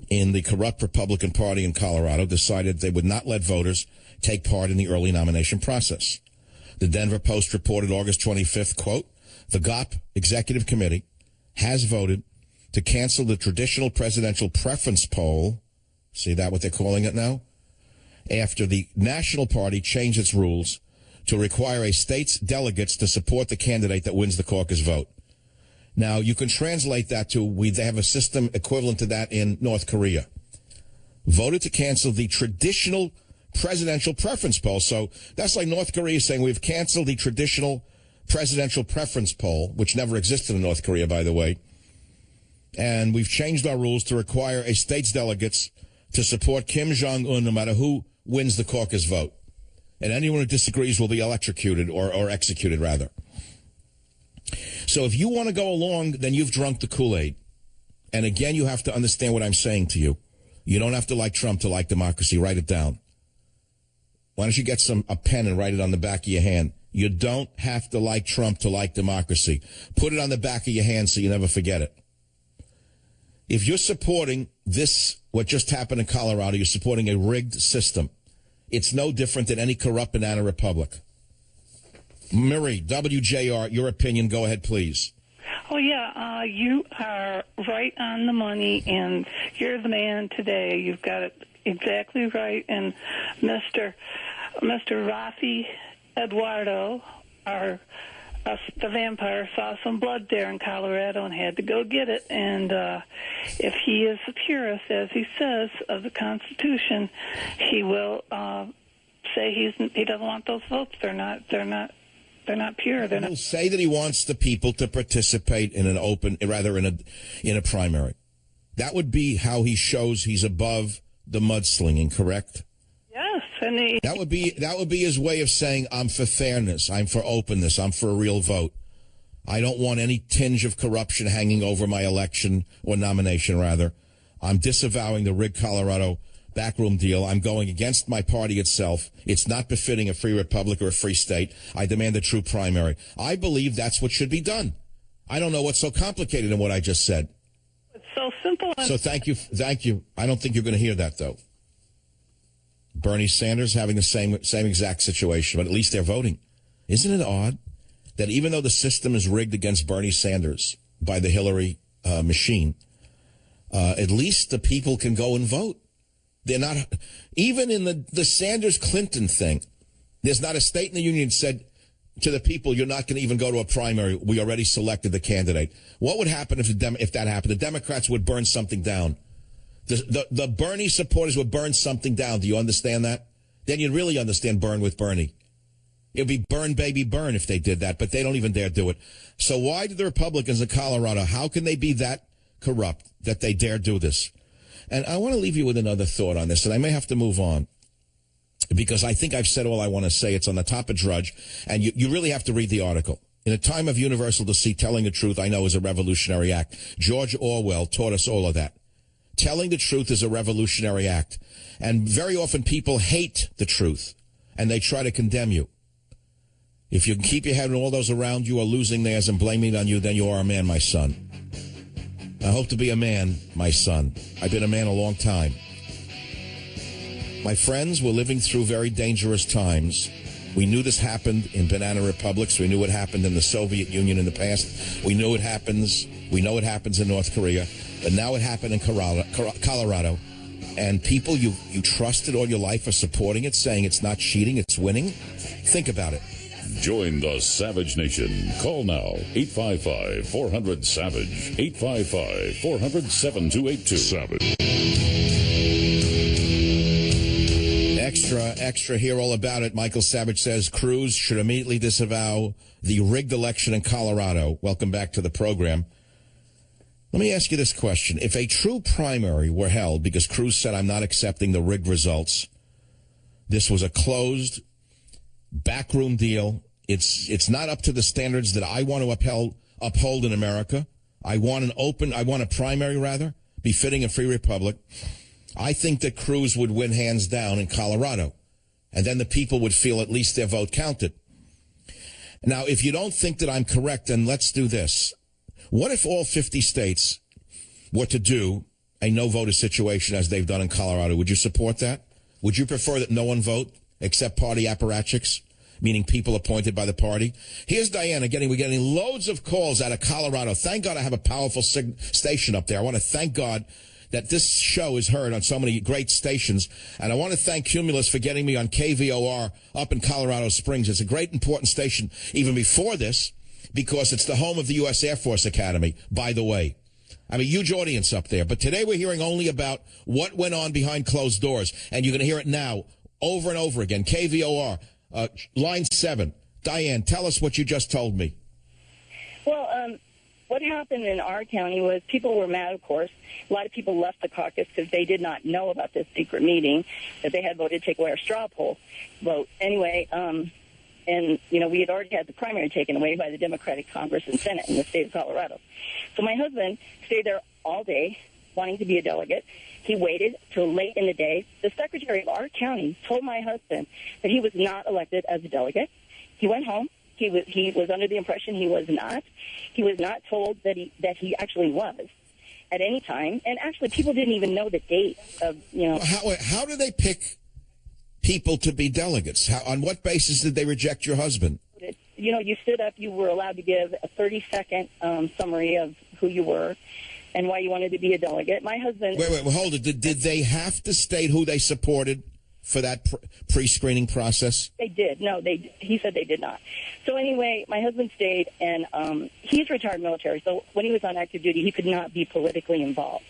in the corrupt Republican Party in Colorado decided they would not let voters take part in the early nomination process. The Denver Post reported August 25th, quote, the GOP Executive Committee has voted to cancel the traditional presidential preference poll, see that what they're calling it now, after the National Party changed its rules to require a state's delegates to support the candidate that wins the caucus vote. Now, you can translate that to, they have a system equivalent to that in North Korea. Voted to cancel the traditional presidential preference poll. So that's like North Korea saying we've canceled the traditional presidential preference poll, which never existed in North Korea, by the way. And we've changed our rules to require a state's delegates to support Kim Jong-un no matter who wins the caucus vote. And anyone who disagrees will be electrocuted or executed, rather. So if you want to go along, then you've drunk the Kool-Aid. And again, you have to understand what I'm saying to you. You don't have to like Trump to like democracy. Write it down. Why don't you get a pen and write it on the back of your hand? You don't have to like Trump to like democracy. Put it on the back of your hand so you never forget it. If you're supporting this, what just happened in Colorado, you're supporting a rigged system. It's no different than any corrupt banana republic. Marie, WJR, your opinion. Go ahead, please. Oh, yeah, you are right on the money, and you're the man today. You've got it exactly right. And Mr. Rafi Eduardo, the vampire, saw some blood there in Colorado and had to go get it. And if he is a purist, as he says, of the Constitution, he will say he doesn't want those votes. They're not pure. He'll say that he wants the people to participate in in a primary. That would be how he shows he's above the mudslinging, correct? Yes, and that would be his way of saying, I'm for fairness, I'm for openness, I'm for a real vote. I don't want any tinge of corruption hanging over my election or nomination, rather. I'm disavowing the rigged Colorado backroom deal. I'm going against my party itself. It's not befitting a free republic or a free state. I demand a true primary. I believe that's what should be done. I don't know what's so complicated in what I just said. It's so simple. So thank you. I don't think you're going to hear that, though. Bernie Sanders having the same exact situation, but at least they're voting. Isn't it odd that even though the system is rigged against Bernie Sanders by the Hillary machine, at least the people can go and vote? They're not, even in the Sanders-Clinton thing, there's not a state in the union said to the people, you're not going to even go to a primary. We already selected the candidate. What would happen if that happened? The Democrats would burn something down. The Bernie supporters would burn something down. Do you understand that? Then you'd really understand burn with Bernie. It would be burn, baby, burn if they did that, but they don't even dare do it. So why do the Republicans in Colorado, how can they be that corrupt that they dare do this? And I want to leave you with another thought on this, and I may have to move on, because I think I've said all I want to say. It's on the top of Drudge, and you really have to read the article. In a time of universal deceit, telling the truth, I know, is a revolutionary act. George Orwell taught us all of that. Telling the truth is a revolutionary act. And very often people hate the truth, and they try to condemn you. If you can keep your head and all those around you are losing theirs and blaming it on you, then you are a man, my son. I hope to be a man, my son. I've been a man a long time. My friends, we're living through very dangerous times. We knew this happened in banana republics. We knew it happened in the Soviet Union in the past. We know it happens in North Korea. But now it happened in Colorado. And people you trusted all your life are supporting it, saying it's not cheating, it's winning. Think about it. Join the Savage Nation. Call now, 855-400-SAVAGE, 855-400-7282. Savage. Extra, hear all about it. Michael Savage says Cruz should immediately disavow the rigged election in Colorado. Welcome back to the program. Let me ask you this question. If a true primary were held, because Cruz said, I'm not accepting the rigged results, this was a closed backroom deal. It's not up to the standards that I want to uphold in America. I want a primary, befitting a free republic. I think that Cruz would win hands down in Colorado, and then the people would feel at least their vote counted. Now, if you don't think that I'm correct, then let's do this. What if all 50 states were to do a no-voter situation as they've done in Colorado? Would you support that? Would you prefer that no one vote except party apparatchiks, meaning people appointed by the party? Here's Diana we're getting loads of calls out of Colorado. Thank God I have a powerful station up there. I want to thank God that this show is heard on so many great stations. And I want to thank Cumulus for getting me on KVOR up in Colorado Springs. It's a great, important station even before this, because it's the home of the U.S. Air Force Academy, by the way. I have a huge audience up there. But today we're hearing only about what went on behind closed doors. And you're going to hear it now over and over again. KVOR, line 7. Diane, tell us what you just told me. Well, what happened in our county was people were mad, of course. A lot of people left the caucus because they did not know about this secret meeting that they had voted to take away our straw poll vote. Anyway, and, we had already had the primary taken away by the Democratic Congress and Senate in the state of Colorado. So my husband stayed there all day wanting to be a delegate. He waited till late in the day. The secretary of our county told my husband that he was not elected as a delegate. He went home. He was under the impression he was not. He was not told that he actually was at any time. And actually, people didn't even know the date of, How do they pick people to be delegates? On what basis did they reject your husband? You stood up. You were allowed to give a 30-second summary of who you were and why you wanted to be a delegate. My husband... Wait, hold it. Did they have to state who they supported for that pre-screening process? They did. No, he said they did not. So anyway, my husband stayed, and he's retired military, so when he was on active duty, he could not be politically involved,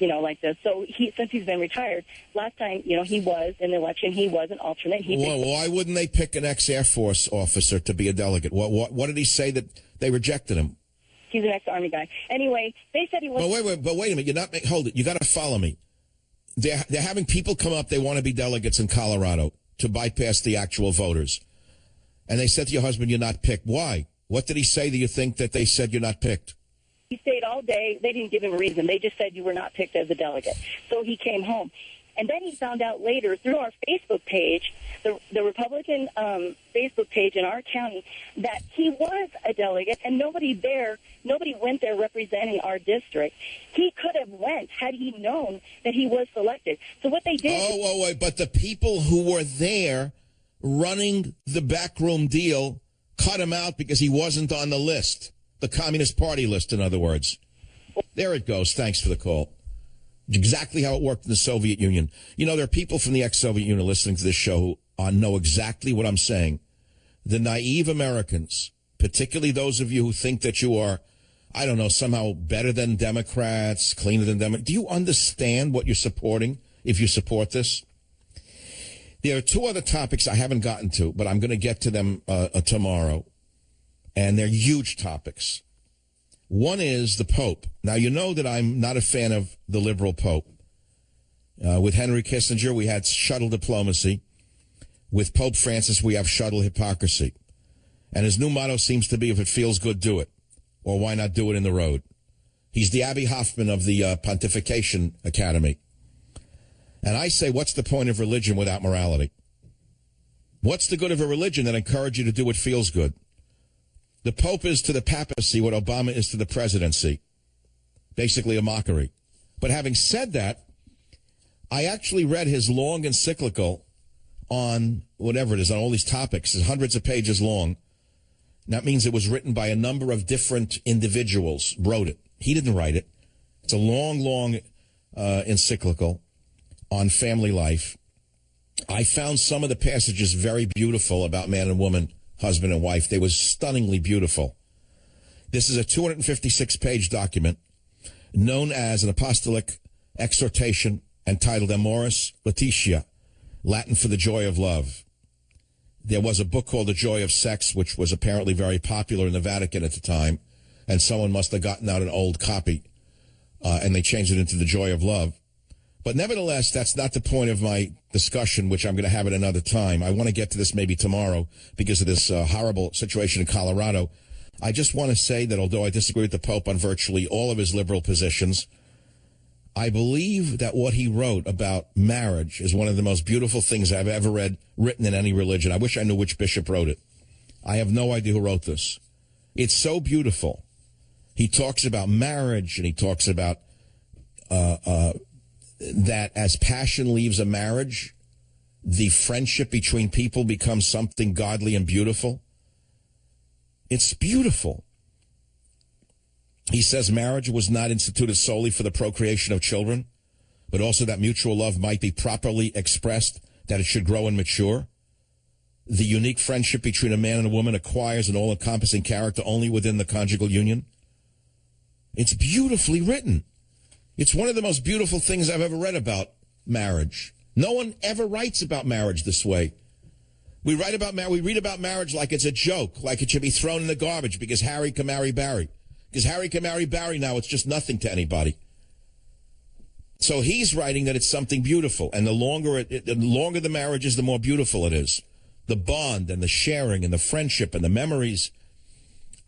like this. So since he's been retired, last time, he was in the election, he was an alternate. Why wouldn't they pick an ex-Air Force officer to be a delegate? What did he say that they rejected him? He's an ex-Army guy. Anyway, they said he was... But wait a minute. Hold it. You got to follow me. They're having people come up, they want to be delegates in Colorado to bypass the actual voters. And they said to your husband, you're not picked. Why? What did he say that you think that they said you're not picked? He stayed all day. They didn't give him a reason. They just said you were not picked as a delegate. So he came home. And then he found out later through our Facebook page, the Republican Facebook page in our county, that he was a delegate, and nobody went there representing our district. He could have went had he known that he was selected. So what they did... But the people who were there running the backroom deal cut him out because he wasn't on the list, the Communist Party list, in other words. There it goes. Thanks for the call. Exactly how it worked in the Soviet Union. There are people from the ex-Soviet Union listening to this show who know exactly what I'm saying. the naive Americans, particularly those of you who think that you are, I don't know, somehow better than Democrats, cleaner than Democrats. Do you understand what you're supporting if you support this? There are two other topics I haven't gotten to, but I'm going to get to them tomorrow. And they're huge topics. One is the Pope. Now, you know that I'm not a fan of the liberal Pope. With Henry Kissinger, we had shuttle diplomacy. With Pope Francis, we have shuttle hypocrisy. And his new motto seems to be, if it feels good, do it. Or why not do it in the road? He's the Abbie Hoffman of the Pontification Academy. And I say, what's the point of religion without morality? What's the good of a religion that encourages you to do what feels good? The Pope is to the papacy what Obama is to the presidency. Basically a mockery. But having said that, I actually read his long encyclical on whatever it is, on all these topics. It's hundreds of pages long. That means it was written by a number of different individuals, wrote it. He didn't write it. It's a long, long encyclical on family life. I found some of the passages very beautiful about man and woman, husband and wife. They were stunningly beautiful. This is a 256-page document known as an apostolic exhortation entitled Amoris Laetitia, Latin for the joy of love. There was a book called The Joy of Sex, which was apparently very popular in the Vatican at the time, and someone must have gotten out an old copy, and they changed it into The Joy of Love. But nevertheless, that's not the point of my discussion, which I'm going to have at another time. I want to get to this maybe tomorrow because of this horrible situation in Colorado. I just want to say that although I disagree with the Pope on virtually all of his liberal positions, I believe that what he wrote about marriage is one of the most beautiful things I've ever read written in any religion. I wish I knew which bishop wrote it. I have no idea who wrote this. It's so beautiful. He talks about marriage, and he talks about that as passion leaves a marriage, the friendship between people becomes something godly and beautiful. It's beautiful. He says marriage was not instituted solely for the procreation of children, but also that mutual love might be properly expressed, that it should grow and mature. The unique friendship between a man and a woman acquires an all-encompassing character only within the conjugal union. It's beautifully written. It's one of the most beautiful things I've ever read about marriage. No one ever writes about marriage this way. We read about marriage like it's a joke, like it should be thrown in the garbage because Harry can marry Barry. Because Harry can marry Barry now, it's just nothing to anybody. So he's writing that it's something beautiful, and the longer the marriage is, the more beautiful it is. The bond and the sharing and the friendship and the memories.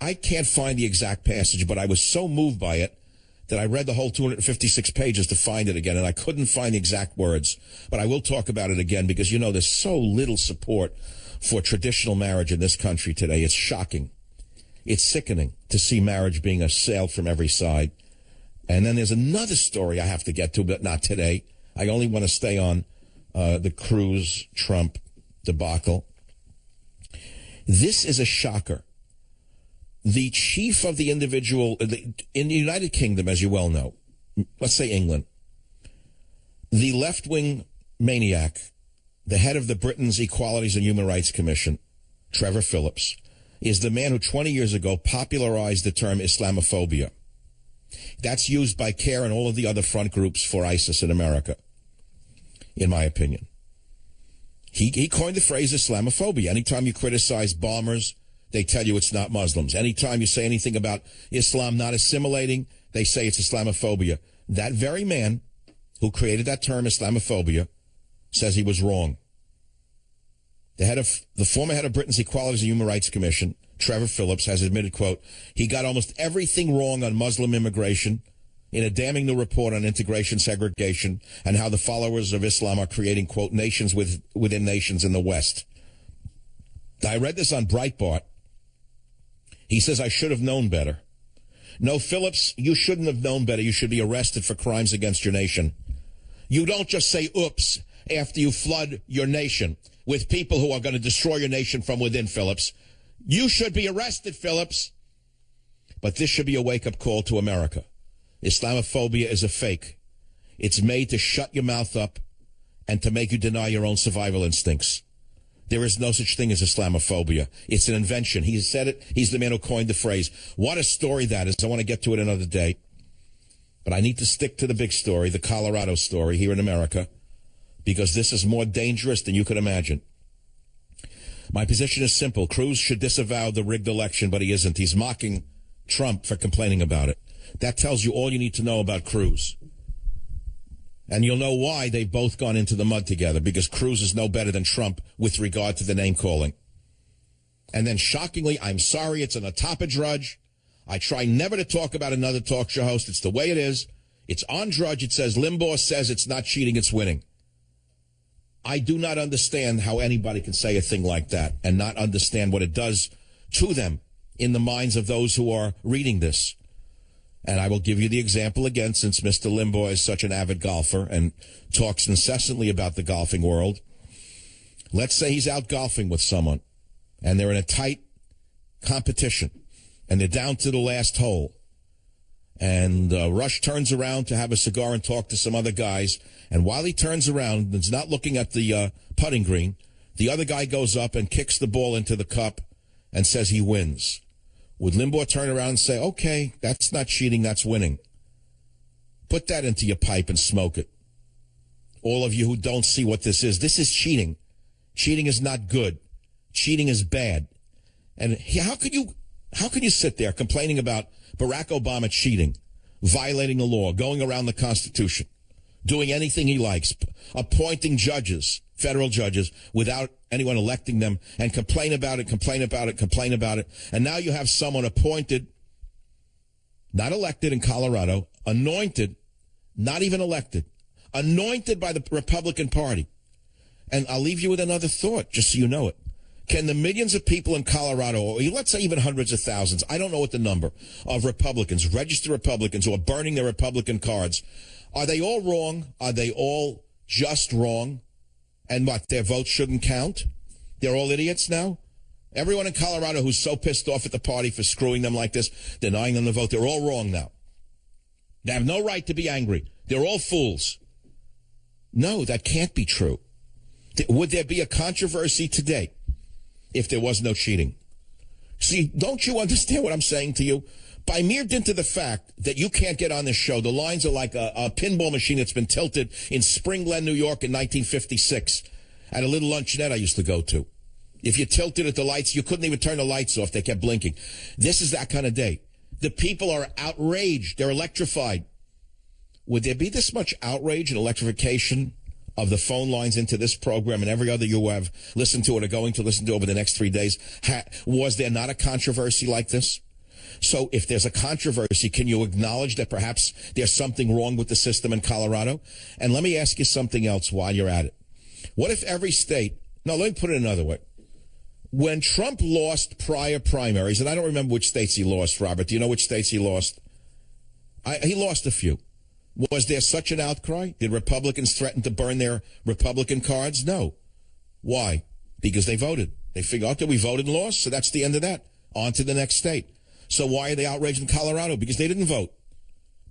I can't find the exact passage, but I was so moved by it that I read the whole 256 pages to find it again, and I couldn't find the exact words. But I will talk about it again because, you know, there's so little support for traditional marriage in this country today. It's shocking. It's sickening to see marriage being assailed from every side. And then there's another story I have to get to, but not today. I only want to stay on the Cruz-Trump debacle. This is a shocker. The chief of the individual, in the United Kingdom, as you well know, let's say England, the left-wing maniac, the head of the Britain's Equalities and Human Rights Commission, Trevor Phillips, is the man who 20 years ago popularized the term Islamophobia. That's used by CARE and all of the other front groups for ISIS in America, in my opinion. He coined the phrase Islamophobia. Anytime you criticize bombers, they tell you it's not Muslims. Anytime you say anything about Islam not assimilating, they say it's Islamophobia. That very man who created that term Islamophobia says he was wrong. The former head of Britain's Equalities and Human Rights Commission, Trevor Phillips, has admitted, quote, he got almost everything wrong on Muslim immigration in a damning new report on integration segregation and how the followers of Islam are creating, quote, nations within nations in the West. I read this on Breitbart. He says, I should have known better. No, Phillips, you shouldn't have known better. You should be arrested for crimes against your nation. You don't just say oops after you flood your nation with people who are going to destroy your nation from within, Phillips. You should be arrested, Phillips. But this should be a wake-up call to America. Islamophobia is a fake. It's made to shut your mouth up and to make you deny your own survival instincts. There is no such thing as Islamophobia. It's an invention. He said it. He's the man who coined the phrase. What a story that is. I want to get to it another day. But I need to stick to the big story, the Colorado story here in America, because this is more dangerous than you could imagine. My position is simple. Cruz should disavow the rigged election, but he isn't. He's mocking Trump for complaining about it. That tells you all you need to know about Cruz. And you'll know why they've both gone into the mud together, because Cruz is no better than Trump with regard to the name calling. And then shockingly, I'm sorry, it's an Atapa Drudge. I try never to talk about another talk show host. It's the way it is. It's on Drudge. It says Limbaugh says it's not cheating, it's winning. I do not understand how anybody can say a thing like that and not understand what it does to them in the minds of those who are reading this. And I will give you the example again, since Mr. Limbaugh is such an avid golfer and talks incessantly about the golfing world. Let's say he's out golfing with someone, and they're in a tight competition, and they're down to the last hole. And Rush turns around to have a cigar and talk to some other guys. And while he turns around and is not looking at the putting green, the other guy goes up and kicks the ball into the cup and says he wins. Would Limbaugh turn around and say, okay, that's not cheating, that's winning? Put that into your pipe and smoke it. All of you who don't see what this is cheating. Cheating is not good. Cheating is bad. And how could you sit there complaining about Barack Obama cheating, violating the law, going around the Constitution, doing anything he likes, appointing judges, federal judges, without anyone electing them, and complain about it. And now you have someone appointed, not elected in Colorado, anointed, not even elected, anointed by the Republican Party. And I'll leave you with another thought, just so you know it. Can the millions of people in Colorado, or let's say even hundreds of thousands, I don't know what the number, of Republicans, registered Republicans who are burning their Republican cards, are they all wrong? Are they all just wrong? And what, their votes shouldn't count? They're all idiots now? Everyone in Colorado who's so pissed off at the party for screwing them like this, denying them the vote, they're all wrong now. They have no right to be angry. They're all fools. No, that can't be true. Would there be a controversy today if there was no cheating? See, don't you understand what I'm saying to you? By mere dint of the fact that you can't get on this show, the lines are like a pinball machine that's been tilted in Spring Glen, New York in 1956 at a little luncheonette I used to go to. If you tilted at the lights, you couldn't even turn the lights off. They kept blinking. This is that kind of day. The people are outraged. They're electrified. Would there be this much outrage and electrification of the phone lines into this program and every other you have listened to it or going to listen to over the next 3 days? Was there not a controversy like this? So if there's a controversy, can you acknowledge that perhaps there's something wrong with the system in Colorado? And let me ask you something else while you're at it. What if every state, no, let me put it another way. When Trump lost prior primaries, and I don't remember which states he lost, Robert. Do you know which states he lost? He lost a few. Was there such an outcry? Did Republicans threaten to burn their Republican cards? No. Why? Because they voted. They figured, okay, we voted and lost, so that's the end of that. On to the next state. So why are they outraged in Colorado? Because they didn't vote.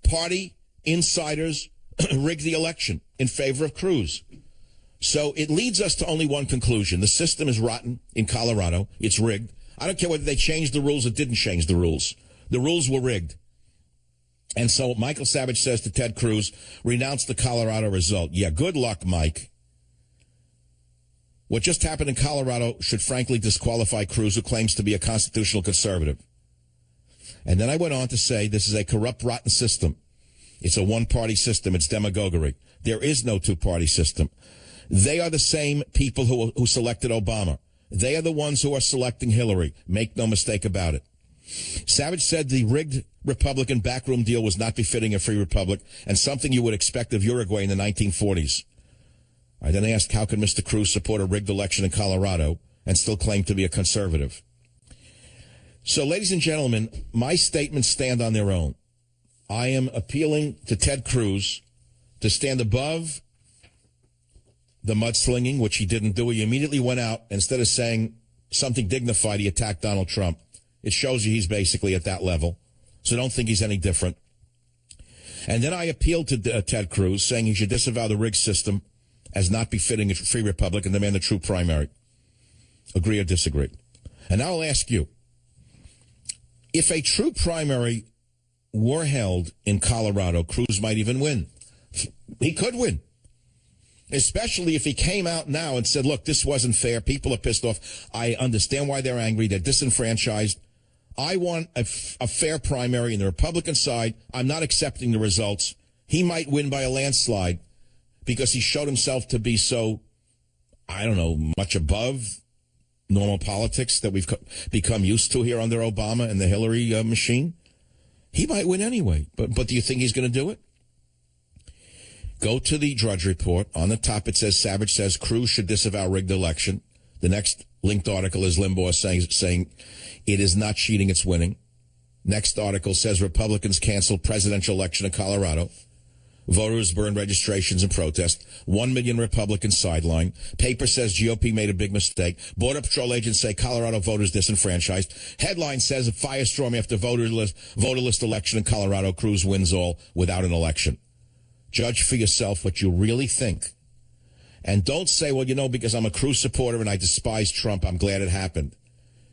Party insiders rigged the election in favor of Cruz. So it leads us to only one conclusion. The system is rotten in Colorado. It's rigged. I don't care whether they changed the rules or didn't change the rules. The rules were rigged. And so Michael Savage says to Ted Cruz, renounce the Colorado result. Yeah, good luck, Mike. What just happened in Colorado should frankly disqualify Cruz, who claims to be a constitutional conservative. And then I went on to say this is a corrupt, rotten system. It's a one-party system. It's demagoguery. There is no two-party system. They are the same people who selected Obama. They are the ones who are selecting Hillary. Make no mistake about it. Savage said the rigged Republican backroom deal was not befitting a free republic and something you would expect of Uruguay in the 1940s. I then asked, how can Mr. Cruz support a rigged election in Colorado and still claim to be a conservative? So, ladies and gentlemen, my statements stand on their own. I am appealing to Ted Cruz to stand above the mudslinging, which he didn't do. He immediately went out, instead of saying something dignified, he attacked Donald Trump. It shows you he's basically at that level. So don't think he's any different. And then I appealed to Ted Cruz, saying he should disavow the rigged system as not befitting a free republic and demand a true primary. Agree or disagree? And now I'll ask you, if a true primary were held in Colorado, Cruz might even win. He could win. Especially if he came out now and said, look, this wasn't fair. People are pissed off. I understand why they're angry. They're disenfranchised. I want a fair primary in the Republican side. I'm not accepting the results. He might win by a landslide because he showed himself to be so, I don't know, much above normal politics that we've become used to here under Obama and the Hillary machine. He might win anyway. But do you think he's going to do it? Go to the Drudge Report. On the top, it says, Savage says Cruz should disavow rigged election. The next linked article is Limbaugh saying it is not cheating, it's winning. Next article says Republicans canceled presidential election in Colorado. Voters burned registrations in protest. 1 million Republicans sidelined. Paper says GOP made a big mistake. Border Patrol agents say Colorado voters disenfranchised. Headline says a firestorm after voter list election in Colorado. Cruz wins all without an election. Judge for yourself what you really think. And don't say, well, because I'm a Cruz supporter and I despise Trump, I'm glad it happened.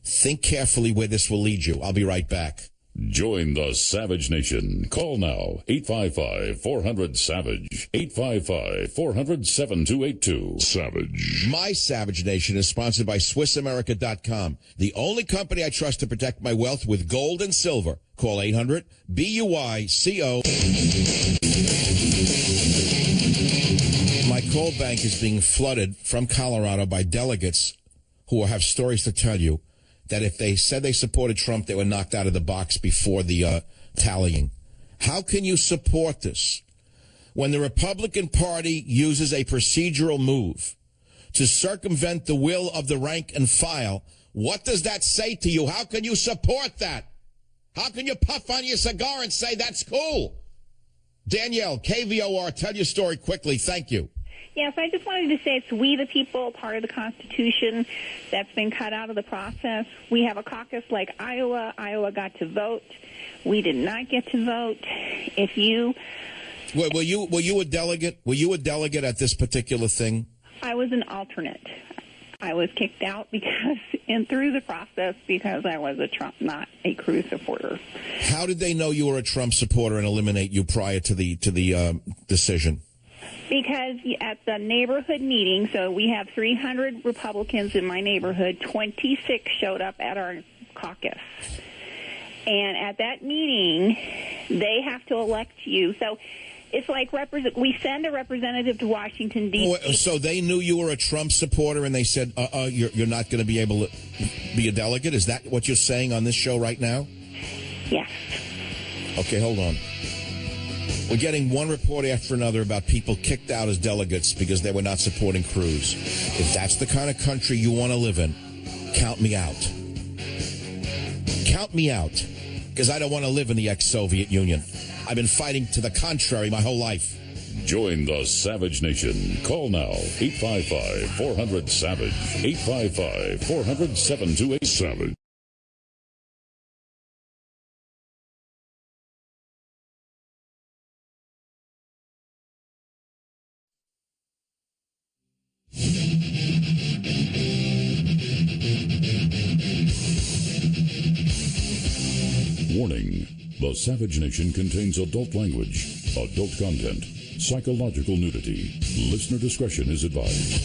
Think carefully where this will lead you. I'll be right back. Join the Savage Nation. Call now, 855-400-SAVAGE, 855-400-7282. Savage. My Savage Nation is sponsored by SwissAmerica.com, the only company I trust to protect my wealth with gold and silver. Call 800-BUICO. My call bank is being flooded from Colorado by delegates who have stories to tell you that if they said they supported Trump, they were knocked out of the box before the tallying. How can you support this when the Republican Party uses a procedural move to circumvent the will of the rank and file? What does that say to you? How can you support that? How can you puff on your cigar and say that's cool? Danielle, KVOR, tell your story quickly. Thank you. Yes, I just wanted to say it's we the people, part of the Constitution that's been cut out of the process. We have a caucus like Iowa. Iowa got to vote. We did not get to vote. If you... Were you a delegate? Were you a delegate at this particular thing? I was an alternate. I was kicked out through the process because I was a Trump, not a Cruz supporter. How did they know you were a Trump supporter and eliminate you prior to the decision? Because at the neighborhood meeting, so we have 300 Republicans in my neighborhood, 26 showed up at our caucus. And at that meeting, they have to elect you. So it's like we send a representative to Washington, D.C. So they knew you were a Trump supporter and they said, you're not going to be able to be a delegate? Is that what you're saying on this show right now? Yes. Okay, hold on. We're getting one report after another about people kicked out as delegates because they were not supporting Cruz. If that's the kind of country you want to live in, count me out. Count me out, because I don't want to live in the ex-Soviet Union. I've been fighting to the contrary my whole life. Join the Savage Nation. Call now, 855-400-SAVAGE, 855-400-7282. Savage. Warning, the Savage Nation contains adult language, adult content, psychological nudity. Listener discretion is advised.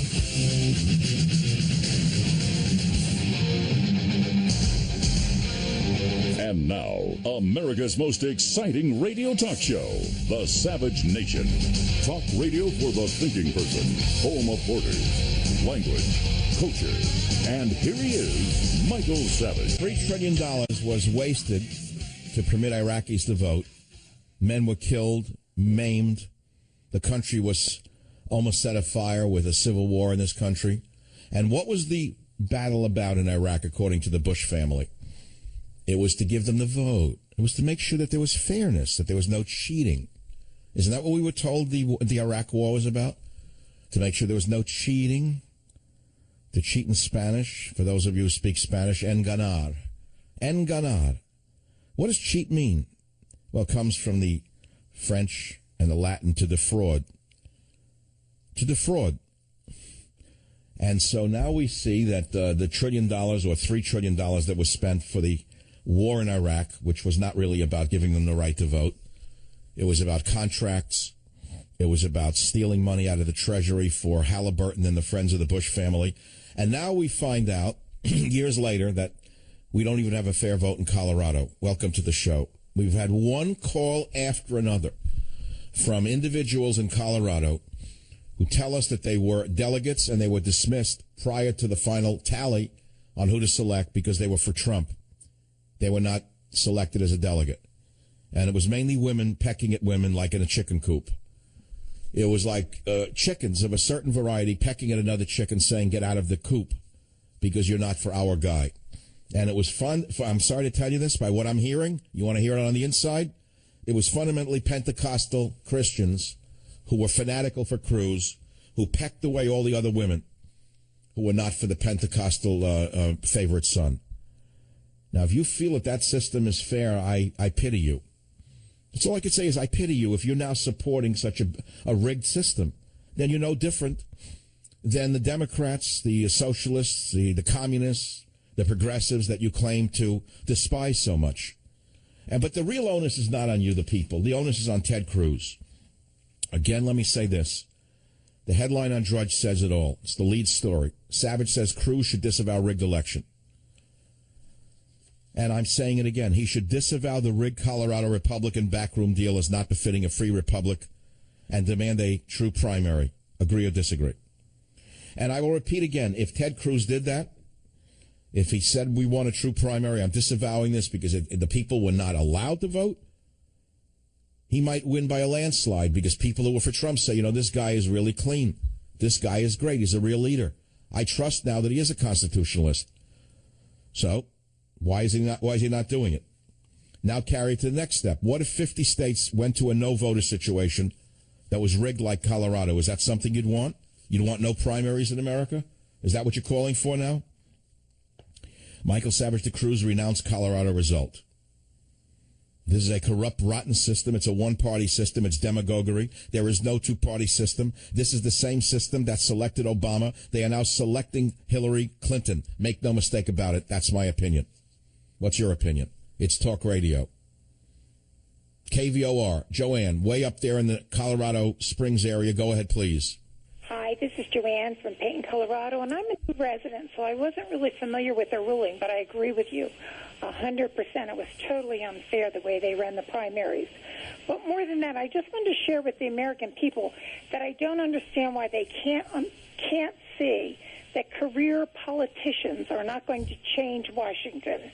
And now, America's most exciting radio talk show, The Savage Nation. Talk radio for the thinking person, home of borders, language, culture. And here he is, Michael Savage. $3 trillion was wasted to permit Iraqis to vote. Men were killed, maimed. The country was almost set afire with a civil war in this country. And what was the battle about in Iraq, according to the Bush family? It was to give them the vote. It was to make sure that there was fairness, that there was no cheating. Isn't that what we were told the Iraq war was about? To make sure there was no cheating. To cheat in Spanish, for those of you who speak Spanish, en ganar. En ganar. What does cheat mean? Well, it comes from the French and the Latin to defraud. To defraud. And so now we see that the $1 trillion or $3 trillion that was spent for the war in Iraq, which was not really about giving them the right to vote. It was about contracts. It was about stealing money out of the Treasury for Halliburton and the friends of the Bush family. And now we find out, years later, that we don't even have a fair vote in Colorado. Welcome to the show. We've had one call after another from individuals in Colorado who tell us that they were delegates and they were dismissed prior to the final tally on who to select because they were for Trump. They were not selected as a delegate. And it was mainly women pecking at women like in a chicken coop. It was like chickens of a certain variety pecking at another chicken saying, get out of the coop because you're not for our guy. And it was fun. I'm sorry to tell you this, by what I'm hearing, you want to hear it on the inside? It was fundamentally Pentecostal Christians who were fanatical for Cruz, who pecked away all the other women who were not for the Pentecostal favorite son. Now, if you feel that that system is fair, I pity you. That's all I could say is I pity you if you're now supporting such a rigged system. Then you're no different than the Democrats, the socialists, the communists, the progressives that you claim to despise so much. But the real onus is not on you, the people. The onus is on Ted Cruz. Again, let me say this. The headline on Drudge says it all. It's the lead story. Savage says Cruz should disavow rigged election. And I'm saying it again. He should disavow the rigged Colorado Republican backroom deal as not befitting a free republic and demand a true primary. Agree or disagree? And I will repeat again, if Ted Cruz did that, if he said we want a true primary, I'm disavowing this because the people were not allowed to vote, he might win by a landslide because people who were for Trump say, this guy is really clean. This guy is great. He's a real leader. I trust now that he is a constitutionalist. So why is he not doing it? Now carry it to the next step. What if 50 states went to a no-voter situation that was rigged like Colorado? Is that something you'd want? You'd want no primaries in America? Is that what you're calling for now? Michael Savage de Cruz renounced Colorado result. This is a corrupt, rotten system. It's a one-party system. It's demagoguery. There is no two-party system. This is the same system that selected Obama. They are now selecting Hillary Clinton. Make no mistake about it. That's my opinion. What's your opinion? It's talk radio. KVOR. Joanne, way up there in the Colorado Springs area. Go ahead, please. Hi, this is Joanne from Peyton, Colorado, and I'm a new resident, so I wasn't really familiar with their ruling, but I agree with you 100%. It was totally unfair the way they ran the primaries. But more than that, I just wanted to share with the American people that I don't understand why they can't see that career politicians are not going to change Washington.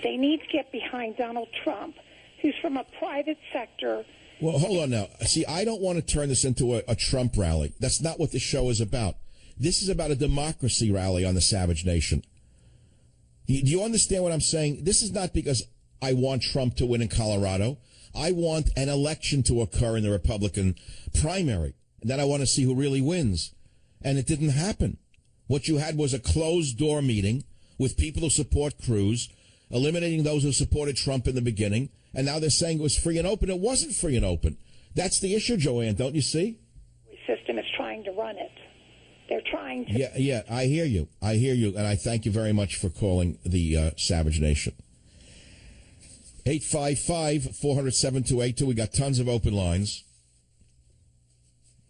They need to get behind Donald Trump, who's from a private sector. Well, hold on now. See, I don't want to turn this into a Trump rally. That's not what this show is about. This is about a democracy rally on the Savage Nation. Do you understand what I'm saying? This is not because I want Trump to win in Colorado. I want an election to occur in the Republican primary. And then I want to see who really wins. And it didn't happen. What you had was a closed-door meeting with people who support Cruz, eliminating those who supported Trump in the beginning. And now they're saying it was free and open. It wasn't free and open. That's the issue, Joanne, don't you see? The system is trying to run it. They're trying to. Yeah, I hear you. And I thank you very much for calling the Savage Nation. 855-400-7282. We got tons of open lines.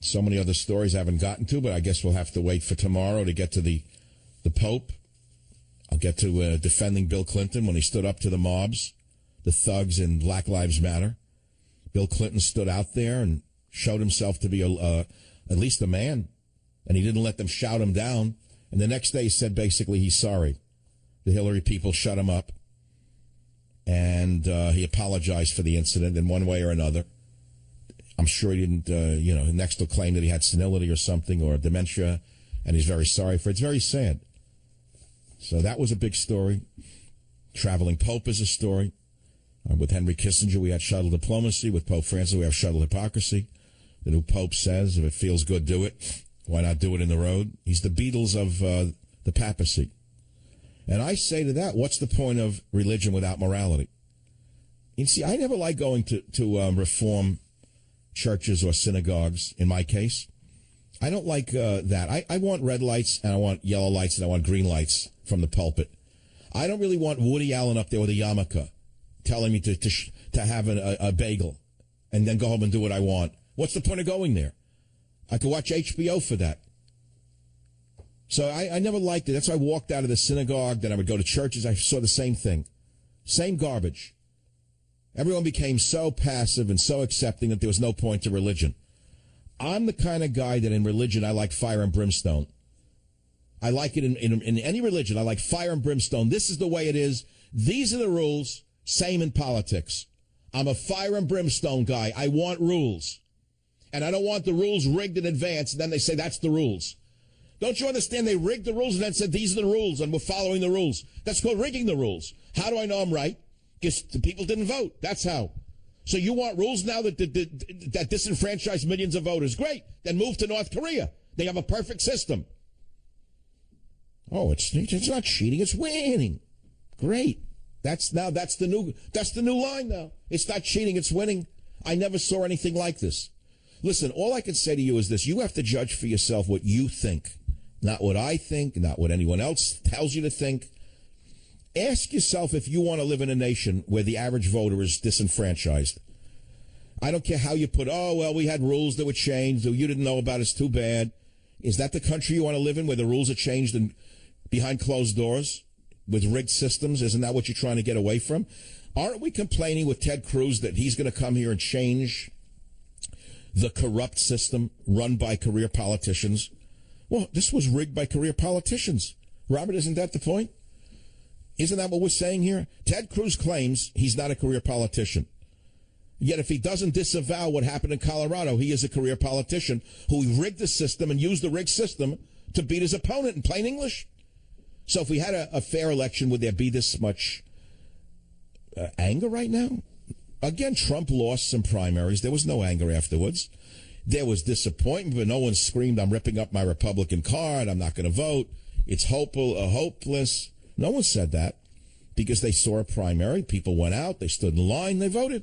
So many other stories I haven't gotten to, but I guess we'll have to wait for tomorrow to get to the Pope. I'll get to defending Bill Clinton when he stood up to the mobs, the thugs in Black Lives Matter. Bill Clinton stood out there and showed himself to be at least a man, and he didn't let them shout him down. And the next day he said basically he's sorry. The Hillary people shut him up, and he apologized for the incident in one way or another. I'm sure he didn't, next he'll claim that he had senility or something or dementia, and he's very sorry for it. It's very sad. So that was a big story. Traveling Pope is a story. With Henry Kissinger, we had shuttle diplomacy. With Pope Francis, we have shuttle hypocrisy. The new Pope says, if it feels good, do it. Why not do it in the road? He's the Beatles of the papacy. And I say to that, what's the point of religion without morality? You see, I never like going to reform churches or synagogues, in my case. I don't like that. I want red lights, and I want yellow lights, and I want green lights from the pulpit. I don't really want Woody Allen up there with a yarmulke telling me to have a bagel and then go home and do what I want. What's the point of going there? I could watch HBO for that. So I never liked it. That's why I walked out of the synagogue. Then I would go to churches. I saw the same thing. Same garbage. Everyone became so passive and so accepting that there was no point to religion. I'm the kind of guy that in religion I like fire and brimstone. I like it in any religion. I like fire and brimstone. This is the way it is. These are the rules. Same in politics. I'm a fire and brimstone guy. I want rules. And I don't want the rules rigged in advance. And then they say that's the rules. Don't you understand? They rigged the rules and then said these are the rules and we're following the rules. That's called rigging the rules. How do I know I'm right? Because the people didn't vote. That's how. So you want rules now that disenfranchise millions of voters. Great. Then move to North Korea. They have a perfect system. Oh, it's not cheating. It's winning. Great. That's the new line now. It's not cheating. It's winning. I never saw anything like this. Listen, all I can say to you is this. You have to judge for yourself what you think. Not what I think, not what anyone else tells you to think. Ask yourself if you want to live in a nation where the average voter is disenfranchised. I don't care how you put, oh, well, we had rules that were changed that you didn't know about. It's too bad. Is that the country you want to live in where the rules are changed and behind closed doors with rigged systems? Isn't that what you're trying to get away from? Aren't we complaining with Ted Cruz that he's going to come here and change the corrupt system run by career politicians? Well, this was rigged by career politicians. Robert, isn't that the point? Isn't that what we're saying here? Ted Cruz claims he's not a career politician. Yet if he doesn't disavow what happened in Colorado, he is a career politician who rigged the system and used the rigged system to beat his opponent in plain English. So if we had a fair election, would there be this much anger right now? Again, Trump lost some primaries. There was no anger afterwards. There was disappointment, but no one screamed, I'm ripping up my Republican card, I'm not going to vote. It's hopeless. No one said that because they saw a primary. People went out, they stood in line, they voted.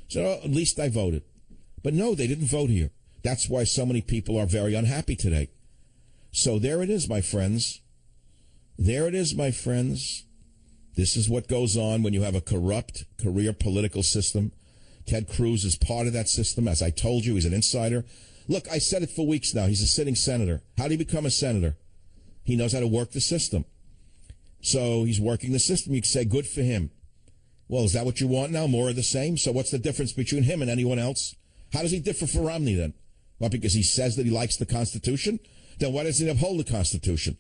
So at least I voted. But no, they didn't vote here. That's why so many people are very unhappy today. So there it is, my friends. There it is, my friends. This is what goes on when you have a corrupt career political system. Ted Cruz is part of that system. As I told you, he's an insider. Look, I said it for weeks now. He's a sitting senator. How did he become a senator? He knows how to work the system. So he's working the system. You can say, good for him. Well, is that what you want now? More of the same? So what's the difference between him and anyone else? How does he differ from Romney then? Well, because he says that he likes the Constitution? Then why doesn't he uphold the Constitution?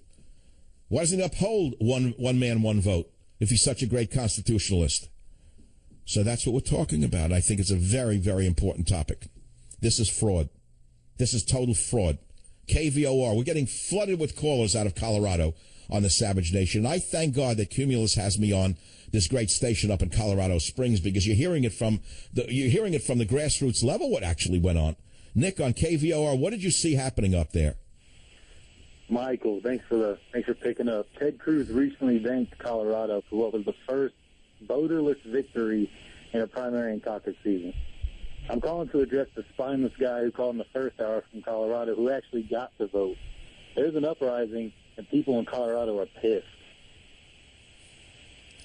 Why doesn't he uphold one man, one vote if he's such a great constitutionalist? So that's what we're talking about. I think it's a very, very important topic. This is fraud. This is total fraud. KVOR, we're getting flooded with callers out of Colorado on the Savage Nation. And I thank God that Cumulus has me on this great station up in Colorado Springs because you're hearing it from the grassroots level what actually went on. Nick, on KVOR, what did you see happening up there? Michael, thanks for picking up. Ted Cruz recently thanked Colorado for what was the first voterless victory in a primary and caucus season. I'm calling to address the spineless guy who called in the first hour from Colorado who actually got to vote. There's an uprising, and people in Colorado are pissed.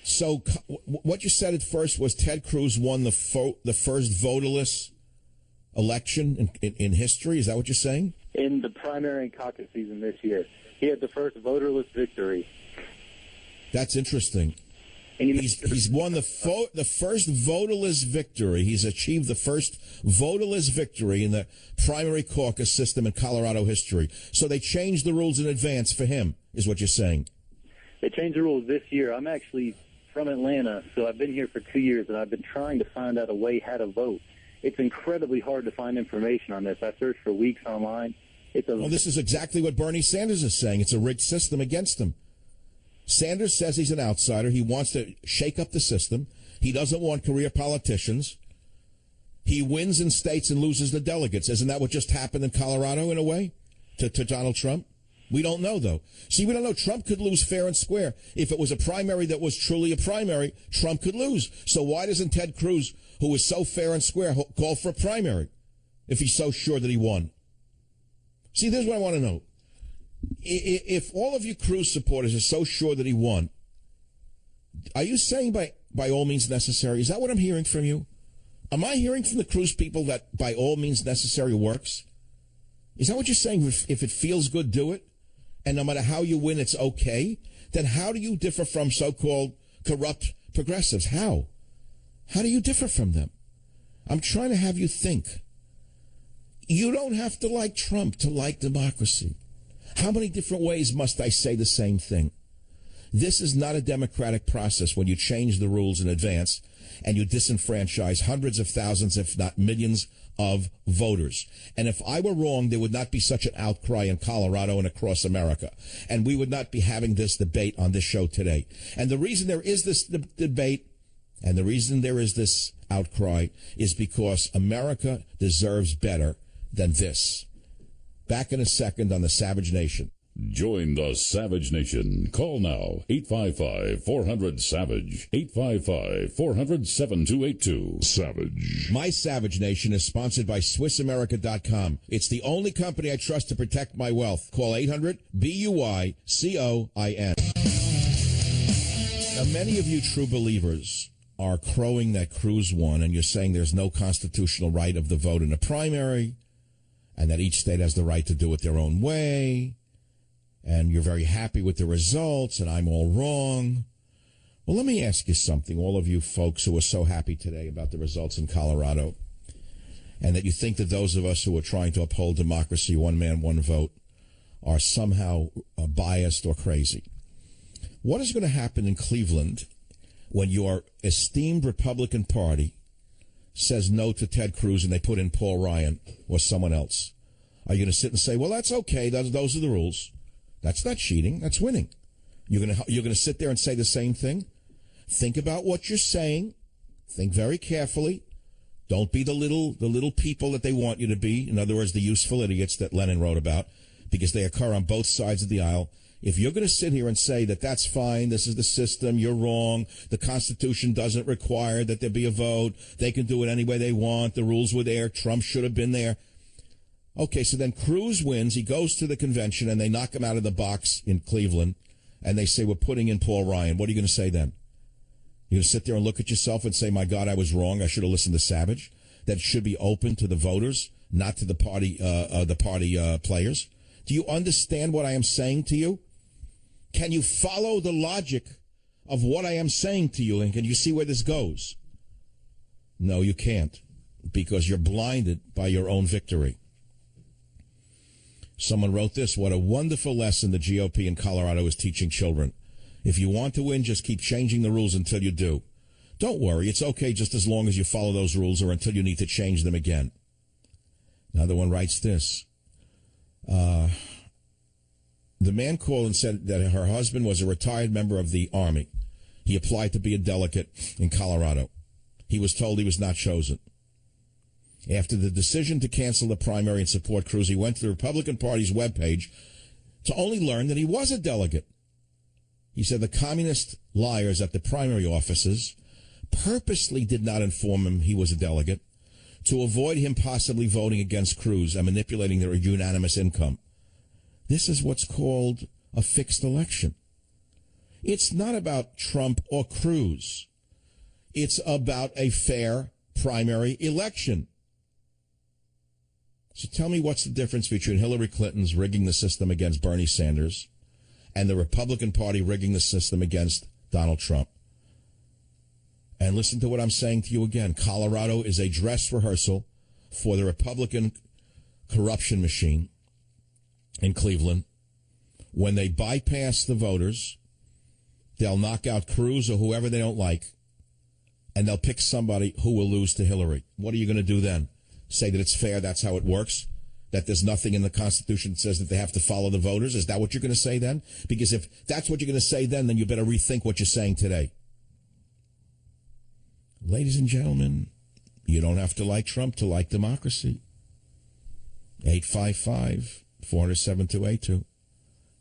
So what you said at first was Ted Cruz won the first voterless election in history. Is that what you're saying? In the primary and caucus season this year, he had the first voterless victory. That's interesting. He's won the first voterless victory. He's achieved the first voterless victory in the primary caucus system in Colorado history. So they changed the rules in advance for him, is what you're saying. They changed the rules this year. I'm actually from Atlanta, so I've been here for 2 years, and I've been trying to find out a way how to vote. It's incredibly hard to find information on this. I searched for weeks online. Well, this is exactly what Bernie Sanders is saying. It's a rigged system against him. Sanders says he's an outsider. He wants to shake up the system. He doesn't want career politicians. He wins in states and loses the delegates. Isn't that what just happened in Colorado in a way to Donald Trump? We don't know, though. See, we don't know. Trump could lose fair and square. If it was a primary that was truly a primary, Trump could lose. So why doesn't Ted Cruz, who is so fair and square, call for a primary if he's so sure that he won? See, this is what I want to know. If all of you Cruz supporters are so sure that he won, are you saying by all means necessary? Is that what I'm hearing from you? Am I hearing from the Cruz people that by all means necessary works? Is that what you're saying? If it feels good, do it? And no matter how you win, it's okay? Then how do you differ from so-called corrupt progressives? How? How do you differ from them? I'm trying to have you think. You don't have to like Trump to like democracy. How many different ways must I say the same thing? This is not a democratic process when you change the rules in advance and you disenfranchise hundreds of thousands, if not millions, of voters. And if I were wrong, there would not be such an outcry in Colorado and across America. And we would not be having this debate on this show today. And the reason there is this debate and the reason there is this outcry is because America deserves better than this. Back in a second on the Savage Nation. Join the Savage Nation. Call now, 855-400-SAVAGE, 855-400-7282. Savage. My Savage Nation is sponsored by SwissAmerica.com. It's the only company I trust to protect my wealth. Call 800-BUY-COIN. Now, many of you true believers are crowing that Cruz won, and you're saying there's no constitutional right of the vote in a primary, and that each state has the right to do it their own way, and you're very happy with the results, and I'm all wrong. Well, let me ask you something, all of you folks who are so happy today about the results in Colorado, and that you think that those of us who are trying to uphold democracy, one man, one vote, are somehow biased or crazy. What is going to happen in Cleveland when your esteemed Republican Party says no to Ted Cruz and they put in Paul Ryan or someone else? Are you going to sit and say, well, that's okay, those are the rules? That's not cheating, that's winning. You're going to sit there and say the same thing? Think about what you're saying. Think very carefully. Don't be the little people that they want you to be. In other words, the useful idiots that Lenin wrote about, because they occur on both sides of the aisle. If you're going to sit here and say that that's fine, this is the system, you're wrong, the Constitution doesn't require that there be a vote, they can do it any way they want, the rules were there, Trump should have been there. Okay, so then Cruz wins, he goes to the convention, and they knock him out of the box in Cleveland, and they say, we're putting in Paul Ryan. What are you going to say then? You're going to sit there and look at yourself and say, my God, I was wrong, I should have listened to Savage? That it should be open to the voters, not to the party players? Do you understand what I am saying to you? Can you follow the logic of what I am saying to you, and can you see where this goes? No, you can't, because you're blinded by your own victory. Someone wrote this: what a wonderful lesson the GOP in Colorado is teaching children. If you want to win, just keep changing the rules until you do. Don't worry, it's okay just as long as you follow those rules or until you need to change them again. Another one writes this. The man called and said that her husband was a retired member of the Army. He applied to be a delegate in Colorado. He was told he was not chosen. After the decision to cancel the primary and support Cruz, he went to the Republican Party's webpage to only learn that he was a delegate. He said the communist liars at the primary offices purposely did not inform him he was a delegate to avoid him possibly voting against Cruz and manipulating their unanimous income. This is what's called a fixed election. It's not about Trump or Cruz. It's about a fair primary election. So tell me, what's the difference between Hillary Clinton's rigging the system against Bernie Sanders and the Republican Party rigging the system against Donald Trump? And listen to what I'm saying to you again. Colorado is a dress rehearsal for the Republican corruption machine in Cleveland. When they bypass the voters, they'll knock out Cruz or whoever they don't like, and they'll pick somebody who will lose to Hillary. What are you going to do then? Say that it's fair, that's how it works? That there's nothing in the Constitution that says that they have to follow the voters? Is that what you're going to say then? Because if that's what you're going to say then you better rethink what you're saying today. Ladies and gentlemen, you don't have to like Trump to like democracy. 855-400-7282.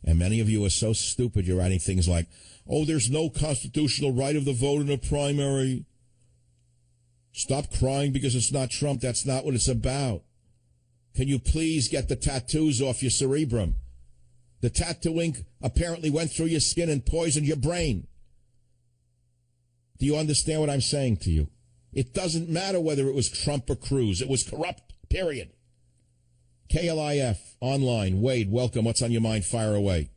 And many of you are so stupid you're writing things like, oh, there's no constitutional right of the vote in a primary. Stop crying because it's not Trump. That's not what it's about. can you please get the tattoos off your cerebrum? The tattoo ink apparently went through your skin and poisoned your brain. Do you understand what I'm saying to you? It doesn't matter whether it was Trump or Cruz. It was corrupt, period. KLIF, online. Wade, welcome. What's on your mind? Fire away.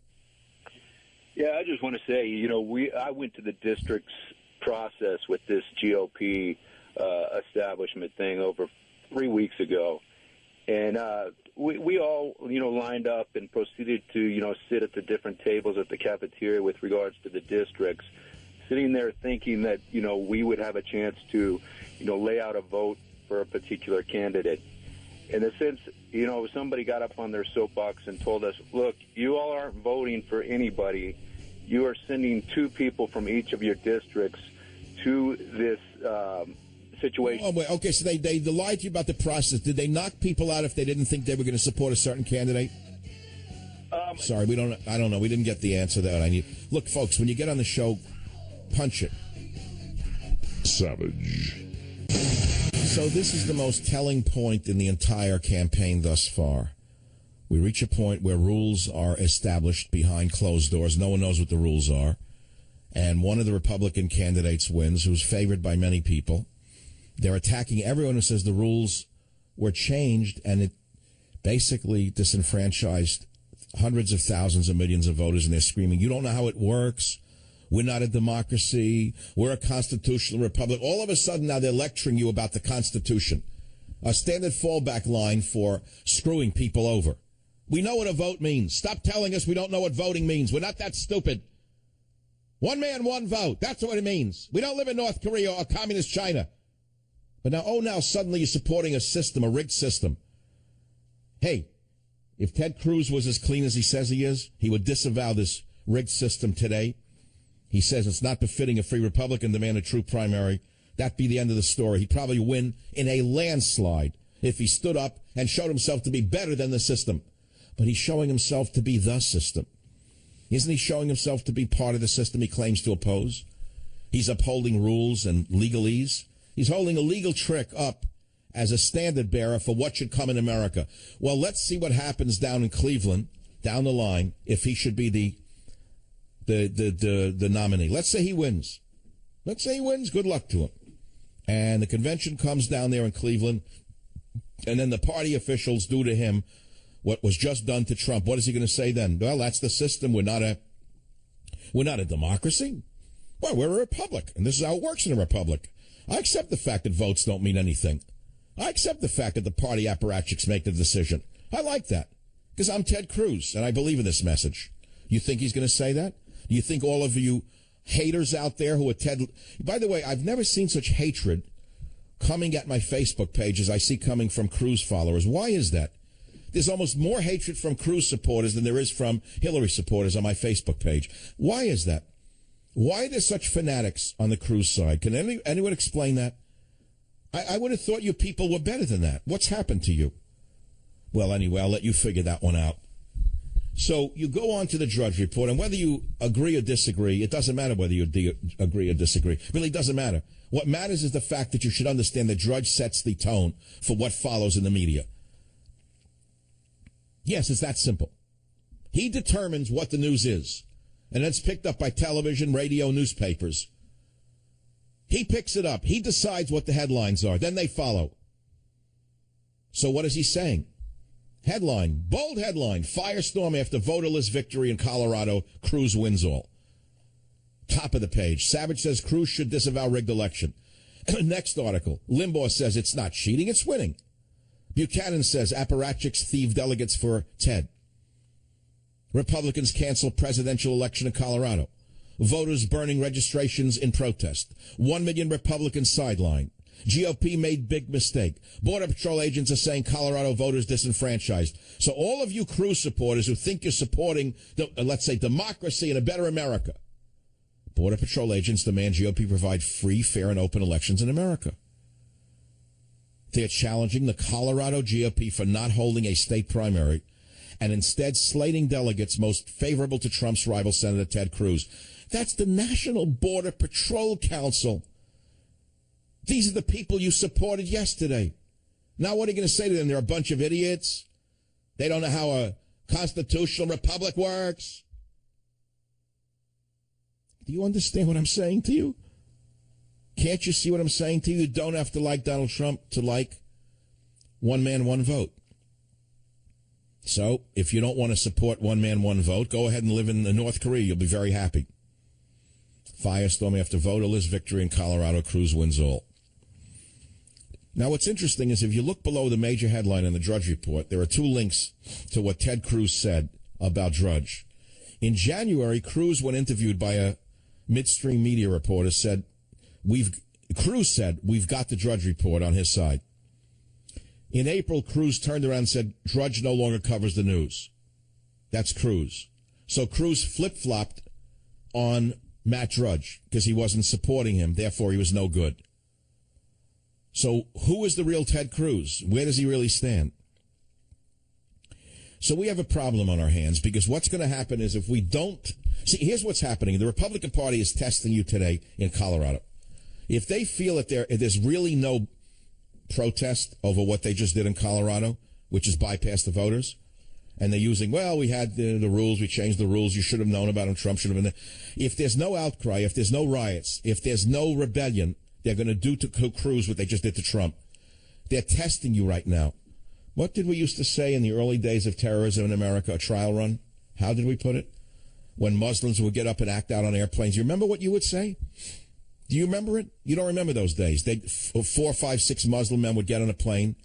Yeah, I just want to say, I went to the district's process with this GOP establishment thing over 3 weeks ago. And we all, lined up and proceeded to, sit at the different tables at the cafeteria with regards to the districts, sitting there thinking that, we would have a chance to, lay out a vote for a particular candidate. In a sense, somebody got up on their soapbox and told us, look, you all aren't voting for anybody. You are sending 2 people from each of your districts to this situation. Oh, wait, okay, so they lied to you about the process. Did they knock people out if they didn't think they were going to support a certain candidate? Sorry, I don't know. We didn't get the answer that I need. Look, folks, when you get on the show, punch it. Savage. So this is the most telling point in the entire campaign thus far. We reach a point where rules are established behind closed doors. No one knows what the rules are. And one of the Republican candidates wins, who's favored by many people. They're attacking everyone who says the rules were changed, and it basically disenfranchised hundreds of thousands of millions of voters, and they're screaming, you don't know how it works. We're not a democracy. We're a constitutional republic. All of a sudden now they're lecturing you about the Constitution, a standard fallback line for screwing people over. We know what a vote means. Stop telling us we don't know what voting means. We're not that stupid. One man, one vote. That's what it means. We don't live in North Korea or communist China. But now suddenly you're supporting a system, a rigged system. Hey, if Ted Cruz was as clean as he says he is, he would disavow this rigged system today. He says it's not befitting a free Republican to demand a true primary. That'd be the end of the story. He'd probably win in a landslide if he stood up and showed himself to be better than the system. But he's showing himself to be the system. Isn't he showing himself to be part of the system he claims to oppose? He's upholding rules and legalese. He's holding a legal trick up as a standard bearer for what should come in America. Well, let's see what happens down in Cleveland, down the line, if he should be the nominee. Let's say he wins. Let's say he wins. Good luck to him. And the convention comes down there in Cleveland, and then the party officials do to him what was just done to Trump. What is he going to say then? Well, that's the system. We're not a democracy. Well, we're a republic, and this is how it works in a republic. I accept the fact that votes don't mean anything. I accept the fact that the party apparatchiks make the decision. I like that, because I'm Ted Cruz, and I believe in this message. You think he's going to say that? Do you think all of you haters out there who are Ted... By the way, I've never seen such hatred coming at my Facebook page as I see coming from Cruz followers. Why is that? There's almost more hatred from Cruz supporters than there is from Hillary supporters on my Facebook page. Why is that? Why are there such fanatics on the Cruz side? Can anyone explain that? I would have thought you people were better than that. What's happened to you? Well, anyway, I'll let you figure that one out. So you go on to the Drudge Report, and whether you agree or disagree, it doesn't matter whether you agree or disagree. It really doesn't matter. What matters is the fact that you should understand that Drudge sets the tone for what follows in the media. Yes, it's that simple. He determines what the news is, and it's picked up by television, radio, newspapers. He picks it up. He decides what the headlines are. Then they follow. So what is he saying? Headline, bold headline, firestorm after voterless victory in Colorado, Cruz wins all. Top of the page, Savage says Cruz should disavow rigged election. Next article, Limbaugh says it's not cheating, it's winning. Buchanan says apparatchiks thieve delegates for Ted. Republicans cancel presidential election in Colorado. Voters burning registrations in protest. 1 million Republicans sidelined. GOP made big mistake. Border Patrol agents are saying Colorado voters disenfranchised. So all of you Cruz supporters who think you're supporting, let's say, democracy and a better America, Border Patrol agents demand GOP provide free, fair, and open elections in America. They're challenging the Colorado GOP for not holding a state primary and instead slating delegates most favorable to Trump's rival, Senator Ted Cruz. That's the National Border Patrol Council. These are the people you supported yesterday. Now what are you going to say to them? They're a bunch of idiots. They don't know how a constitutional republic works. Do you understand what I'm saying to you? Can't you see what I'm saying to you? You don't have to like Donald Trump to like one man, one vote. So if you don't want to support one man, one vote, go ahead and live in North Korea. You'll be very happy. Firestorm after voterless victory in Colorado. Cruz wins all. Now, what's interesting is if you look below the major headline in the Drudge Report, there are two links to what Ted Cruz said about Drudge. In January, Cruz, when interviewed by a midstream media reporter, said, Cruz said, we've got the Drudge Report on his side. In April, Cruz turned around and said, Drudge no longer covers the news. That's Cruz. So Cruz flip-flopped on Matt Drudge because he wasn't supporting him. Therefore, he was no good. So who is the real Ted Cruz? Where does he really stand? So we have a problem on our hands because what's going to happen is if we don't... See, here's what's happening. The Republican Party is testing you today in Colorado. If they feel that there's really no protest over what they just did in Colorado, which is bypass the voters, and they're using, well, we had the rules, we changed the rules, you should have known about them, Trump should have been there. If there's no outcry, if there's no riots, if there's no rebellion, they're going to do to Cruz what they just did to Trump. They're testing you right now. What did we used to say in the early days of terrorism in America, a trial run? How did we put it? When Muslims would get up and act out on airplanes. You remember what you would say? Do you remember it? You don't remember those days. 4, 5, 6 Muslim men would get on a plane,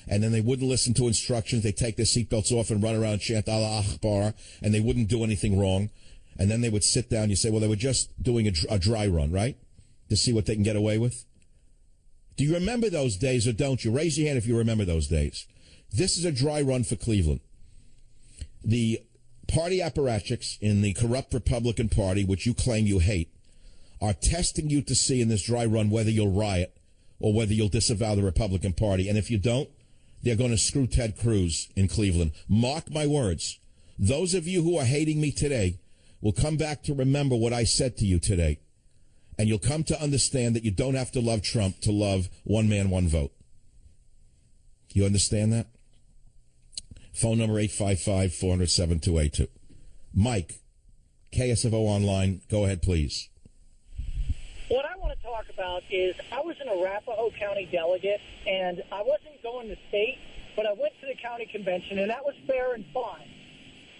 and then they wouldn't listen to instructions. They'd take their seatbelts off and run around and chant Allah Akbar, and they wouldn't do anything wrong. And then they would sit down. You say, well, they were just doing a dry run, right? To see what they can get away with. Do you remember those days or don't you? Raise your hand if you remember those days. This is a dry run for Cleveland. The party apparatchiks in the corrupt Republican Party, which you claim you hate, are testing you to see in this dry run whether you'll riot or whether you'll disavow the Republican Party. And if you don't, they're going to screw Ted Cruz in Cleveland. Mark my words. Those of you who are hating me today will come back to remember what I said to you today. And you'll come to understand that you don't have to love Trump to love one man, one vote. You understand that? Phone number 855-400-7282. Mike, KSFO Online, go ahead, please. What I want to talk about is I was an Arapahoe County delegate, and I wasn't going to state, but I went to the county convention, and that was fair and fine.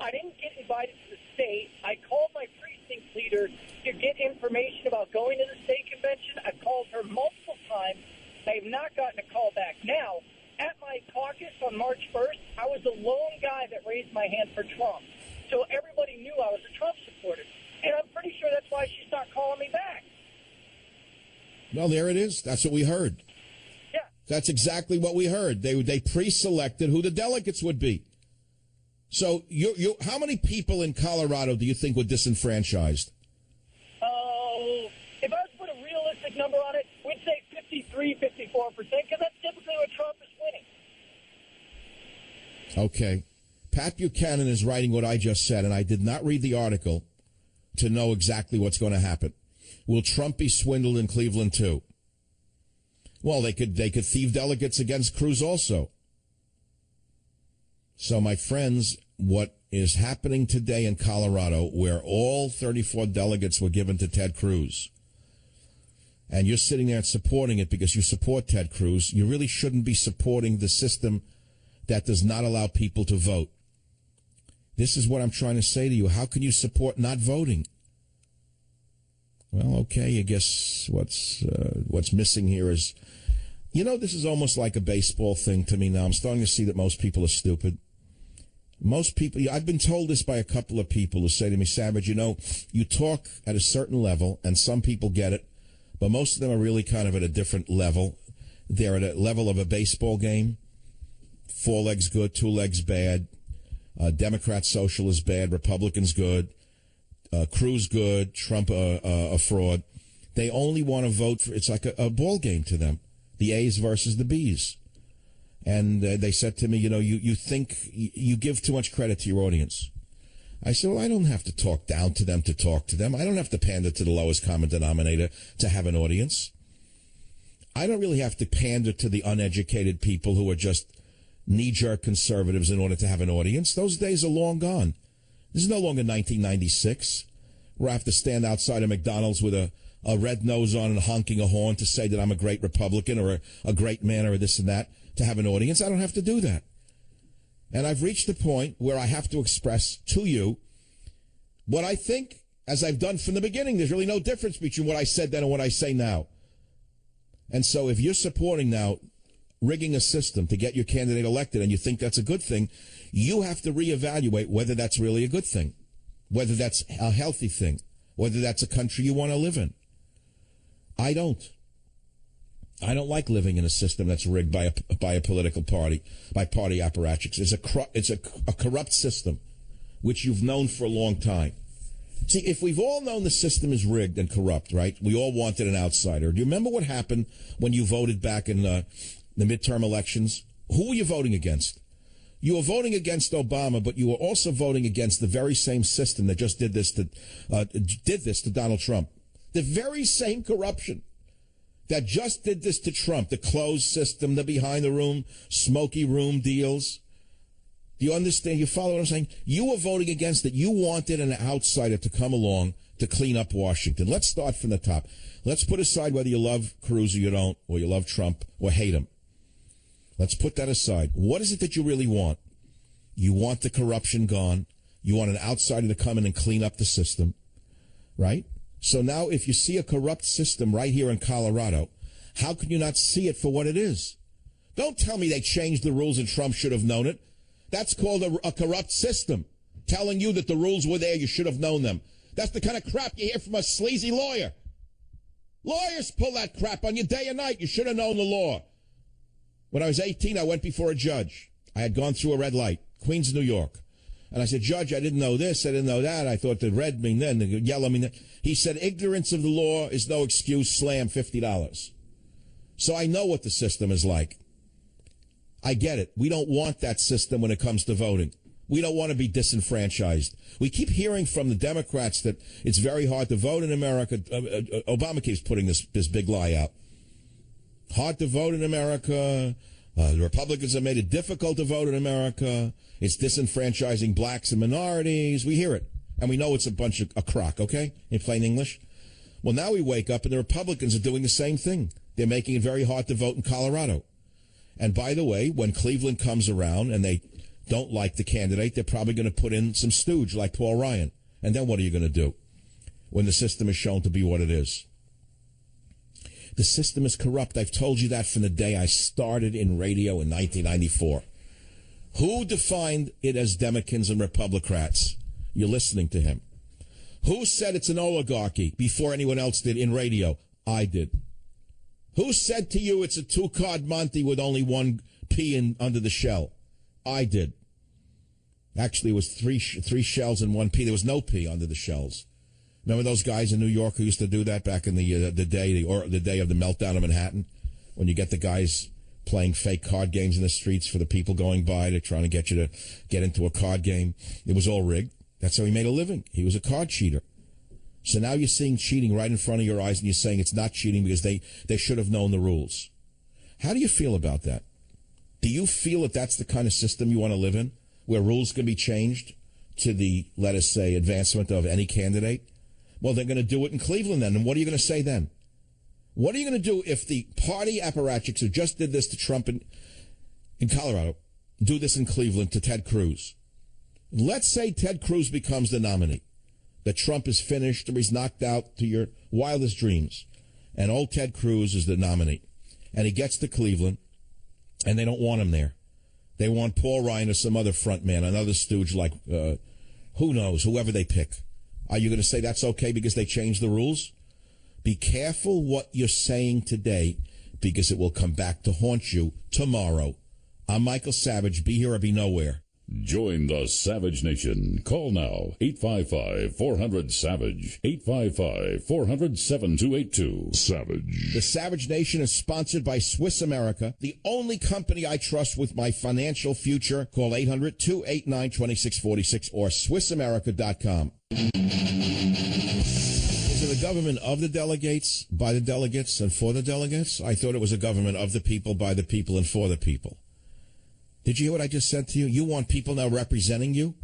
I didn't get invited to the state. I called my precinct leader to get information about going to the state convention. I called her multiple times. I have not gotten a call back. Now, at my caucus on March 1st, I was the lone guy that raised my hand for Trump. So everybody knew I was a Trump supporter. And I'm pretty sure that's why she stopped calling me back. Well, there it is. That's what we heard. Yeah. That's exactly what we heard. They pre-selected who the delegates would be. So how many people in Colorado do you think were disenfranchised? If I was to put a realistic number on it, we'd say 53, 54%, because that's typically what Trump is winning. Okay. Pat Buchanan is writing what I just said, and I did not read the article to know exactly what's going to happen. Will Trump be swindled in Cleveland, too? Well, they could thieve delegates against Cruz also. So, my friends, what is happening today in Colorado, where all 34 delegates were given to Ted Cruz, and you're sitting there and supporting it because you support Ted Cruz, you really shouldn't be supporting the system that does not allow people to vote. This is what I'm trying to say to you. How can you support not voting? Well, okay, I guess what's missing here is, this is almost like a baseball thing to me now. I'm starting to see that most people are stupid. Most people, I've been told this by a couple of people who say to me, Savage, you talk at a certain level, and some people get it, but most of them are really kind of at a different level. They're at a level of a baseball game. 4 legs good, 2 legs bad. Democrat socialist bad, Republicans good. Cruz good, Trump a fraud. They only want to vote for, it's like a ball game to them. The A's versus the B's. And they said to me, you think you give too much credit to your audience. I said, well, I don't have to talk down to them to talk to them. I don't have to pander to the lowest common denominator to have an audience. I don't really have to pander to the uneducated people who are just knee-jerk conservatives in order to have an audience. Those days are long gone. This is no longer 1996, where I have to stand outside of McDonald's with a red nose on and honking a horn to say that I'm a great Republican or a great man or this and that to have an audience. I don't have to do that. And I've reached the point where I have to express to you what I think, as I've done from the beginning. There's really no difference between what I said then and what I say now. And so if you're supporting now rigging a system to get your candidate elected and you think that's a good thing, you have to reevaluate whether that's really a good thing, whether that's a healthy thing, whether that's a country you want to live in. I don't like living in a system that's rigged by a political party, by party apparatchiks. It's a corrupt system, which you've known for a long time. See, if we've all known the system is rigged and corrupt, right? We all wanted an outsider. Do you remember what happened when you voted back in the midterm elections? Who were you voting against? You were voting against Obama, but you were also voting against the very same system that just did this to Donald Trump. The very same corruption that just did this to Trump, the closed system, the behind the room, smoky room deals. Do you understand? You follow what I'm saying? You were voting against it. You wanted an outsider to come along to clean up Washington. Let's start from the top. Let's put aside whether you love Cruz or you don't, or you love Trump or hate him. Let's put that aside. What is it that you really want? You want the corruption gone. You want an outsider to come in and clean up the system, right? So now if you see a corrupt system right here in Colorado, how can you not see it for what it is? Don't tell me they changed the rules and Trump should have known it. That's called a corrupt system, telling you that the rules were there, you should have known them. That's the kind of crap you hear from a sleazy lawyer. Lawyers pull that crap on you day and night. You should have known the law. When I was 18, I went before a judge. I had gone through a red light, Queens, New York. And I said, Judge, I didn't know this, I didn't know that. I thought the red mean then, the yellow mean that. He said, ignorance of the law is no excuse, slam $50. So I know what the system is like. I get it. We don't want that system when it comes to voting. We don't want to be disenfranchised. We keep hearing from the Democrats that it's very hard to vote in America. Obama keeps putting this big lie out. Hard to vote in America. The Republicans have made it difficult to vote in America. It's disenfranchising blacks and minorities. We hear it. And we know it's a bunch of a crock, okay? In plain English. Well, now we wake up and the Republicans are doing the same thing. They're making it very hard to vote in Colorado. And by the way, when Cleveland comes around and they don't like the candidate, they're probably going to put in some stooge like Paul Ryan. And then what are you going to do when the system is shown to be what it is? The system is corrupt. I've told you that from the day I started in radio in 1994. Who defined it as Democrats and Republicans? You're listening to him. Who said it's an oligarchy before anyone else did in radio? I did. Who said to you it's a two-card Monte with only one P under the shell? I did. Actually, it was three shells and one P. There was no P under the shells. Remember those guys in New York who used to do that back in the day of the meltdown of Manhattan, when you get the guys playing fake card games in the streets for the people going by. They're trying to get you to get into a card game. It was all rigged. That's how he made a living. He was a card cheater. So now you're seeing cheating right in front of your eyes, and you're saying it's not cheating because they should have known the rules. How do you feel about that? Do you feel that that's the kind of system you want to live in, where rules can be changed to the, let us say, advancement of any candidate? Well, they're going to do it in Cleveland then, and what are you going to say then? What are you going to do if the party apparatchiks who just did this to Trump in Colorado do this in Cleveland to Ted Cruz? Let's say Ted Cruz becomes the nominee, that Trump is finished or he's knocked out to your wildest dreams, and old Ted Cruz is the nominee, and he gets to Cleveland, and they don't want him there. They want Paul Ryan or some other front man, another stooge like, who knows, whoever they pick. Are you going to say that's okay because they changed the rules? Be careful what you're saying today, because it will come back to haunt you tomorrow. I'm Michael Savage. Be here or be nowhere. Join the Savage Nation. Call now, 855-400-SAVAGE, 855-400-7282. Savage. The Savage Nation is sponsored by Swiss America, the only company I trust with my financial future. Call 800-289-2646 or SwissAmerica.com. These are the a government of the delegates, by the delegates, and for the delegates? I thought it was a government of the people, by the people, and for the people. Did you hear what I just said to you? You want people now representing you?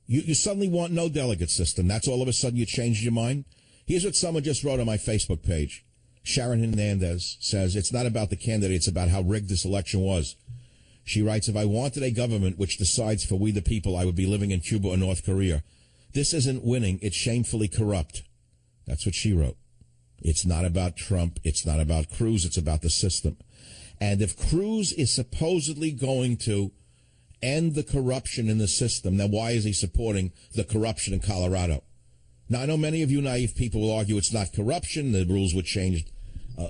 You suddenly want no delegate system. That's all of a sudden you changed your mind? Here's what someone just wrote on my Facebook page. Sharon Hernandez says, it's not about the candidate, it's about how rigged this election was. She writes, if I wanted a government which decides for we the people, I would be living in Cuba or North Korea. This isn't winning, it's shamefully corrupt. That's what she wrote. It's not about Trump, it's not about Cruz, it's about the system. And if Cruz is supposedly going to end the corruption in the system, then why is he supporting the corruption in Colorado? Now, I know many of you naive people will argue it's not corruption, the rules were changed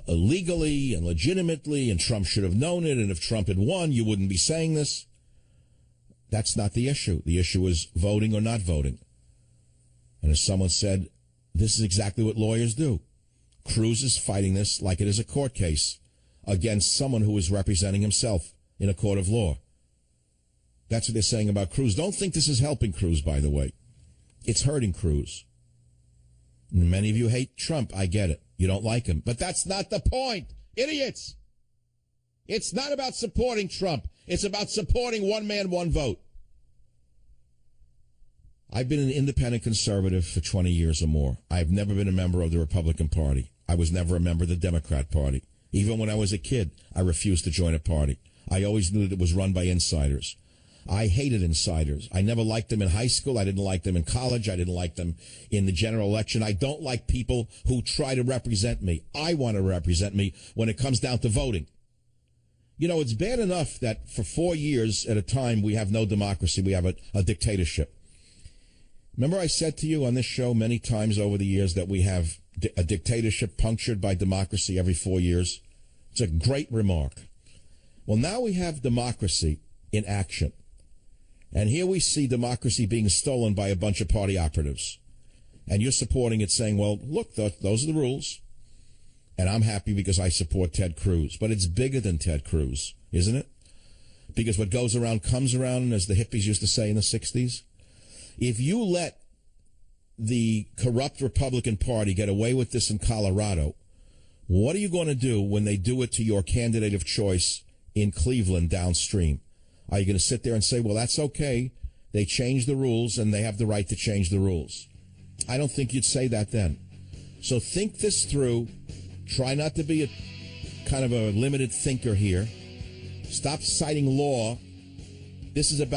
illegally and legitimately, and Trump should have known it, and if Trump had won, you wouldn't be saying this. That's not the issue. The issue is voting or not voting. And as someone said, this is exactly what lawyers do. Cruz is fighting this like it is a court case against someone who is representing himself in a court of law. That's what they're saying about Cruz. Don't think this is helping Cruz, by the way. It's hurting Cruz. And many of you hate Trump. I get it. You don't like him. But that's not the point. Idiots. It's not about supporting Trump. It's about supporting one man, one vote. I've been an independent conservative for 20 years or more. I've never been a member of the Republican Party. I was never a member of the Democrat Party. Even when I was a kid, I refused to join a party. I always knew that it was run by insiders. I hated insiders. I never liked them in high school. I didn't like them in college. I didn't like them in the general election. I don't like people who try to represent me. I want to represent me when it comes down to voting. You know, it's bad enough that for 4 years at a time we have no democracy. We have a dictatorship. Remember I said to you on this show many times over the years that we have a dictatorship punctured by democracy every 4 years? It's a great remark. Well, now we have democracy in action. And here we see democracy being stolen by a bunch of party operatives. And you're supporting it saying, well, look, those are the rules. And I'm happy because I support Ted Cruz. But it's bigger than Ted Cruz, isn't it? Because what goes around comes around, as the hippies used to say in the 60s. If you let the corrupt Republican Party get away with this in Colorado, what are you going to do when they do it to your candidate of choice in Cleveland downstream? Are you going to sit there and say, well, that's okay. They changed the rules and they have the right to change the rules? I don't think you'd say that then. So think this through. Try not to be a kind of a limited thinker here. Stop citing law. This is about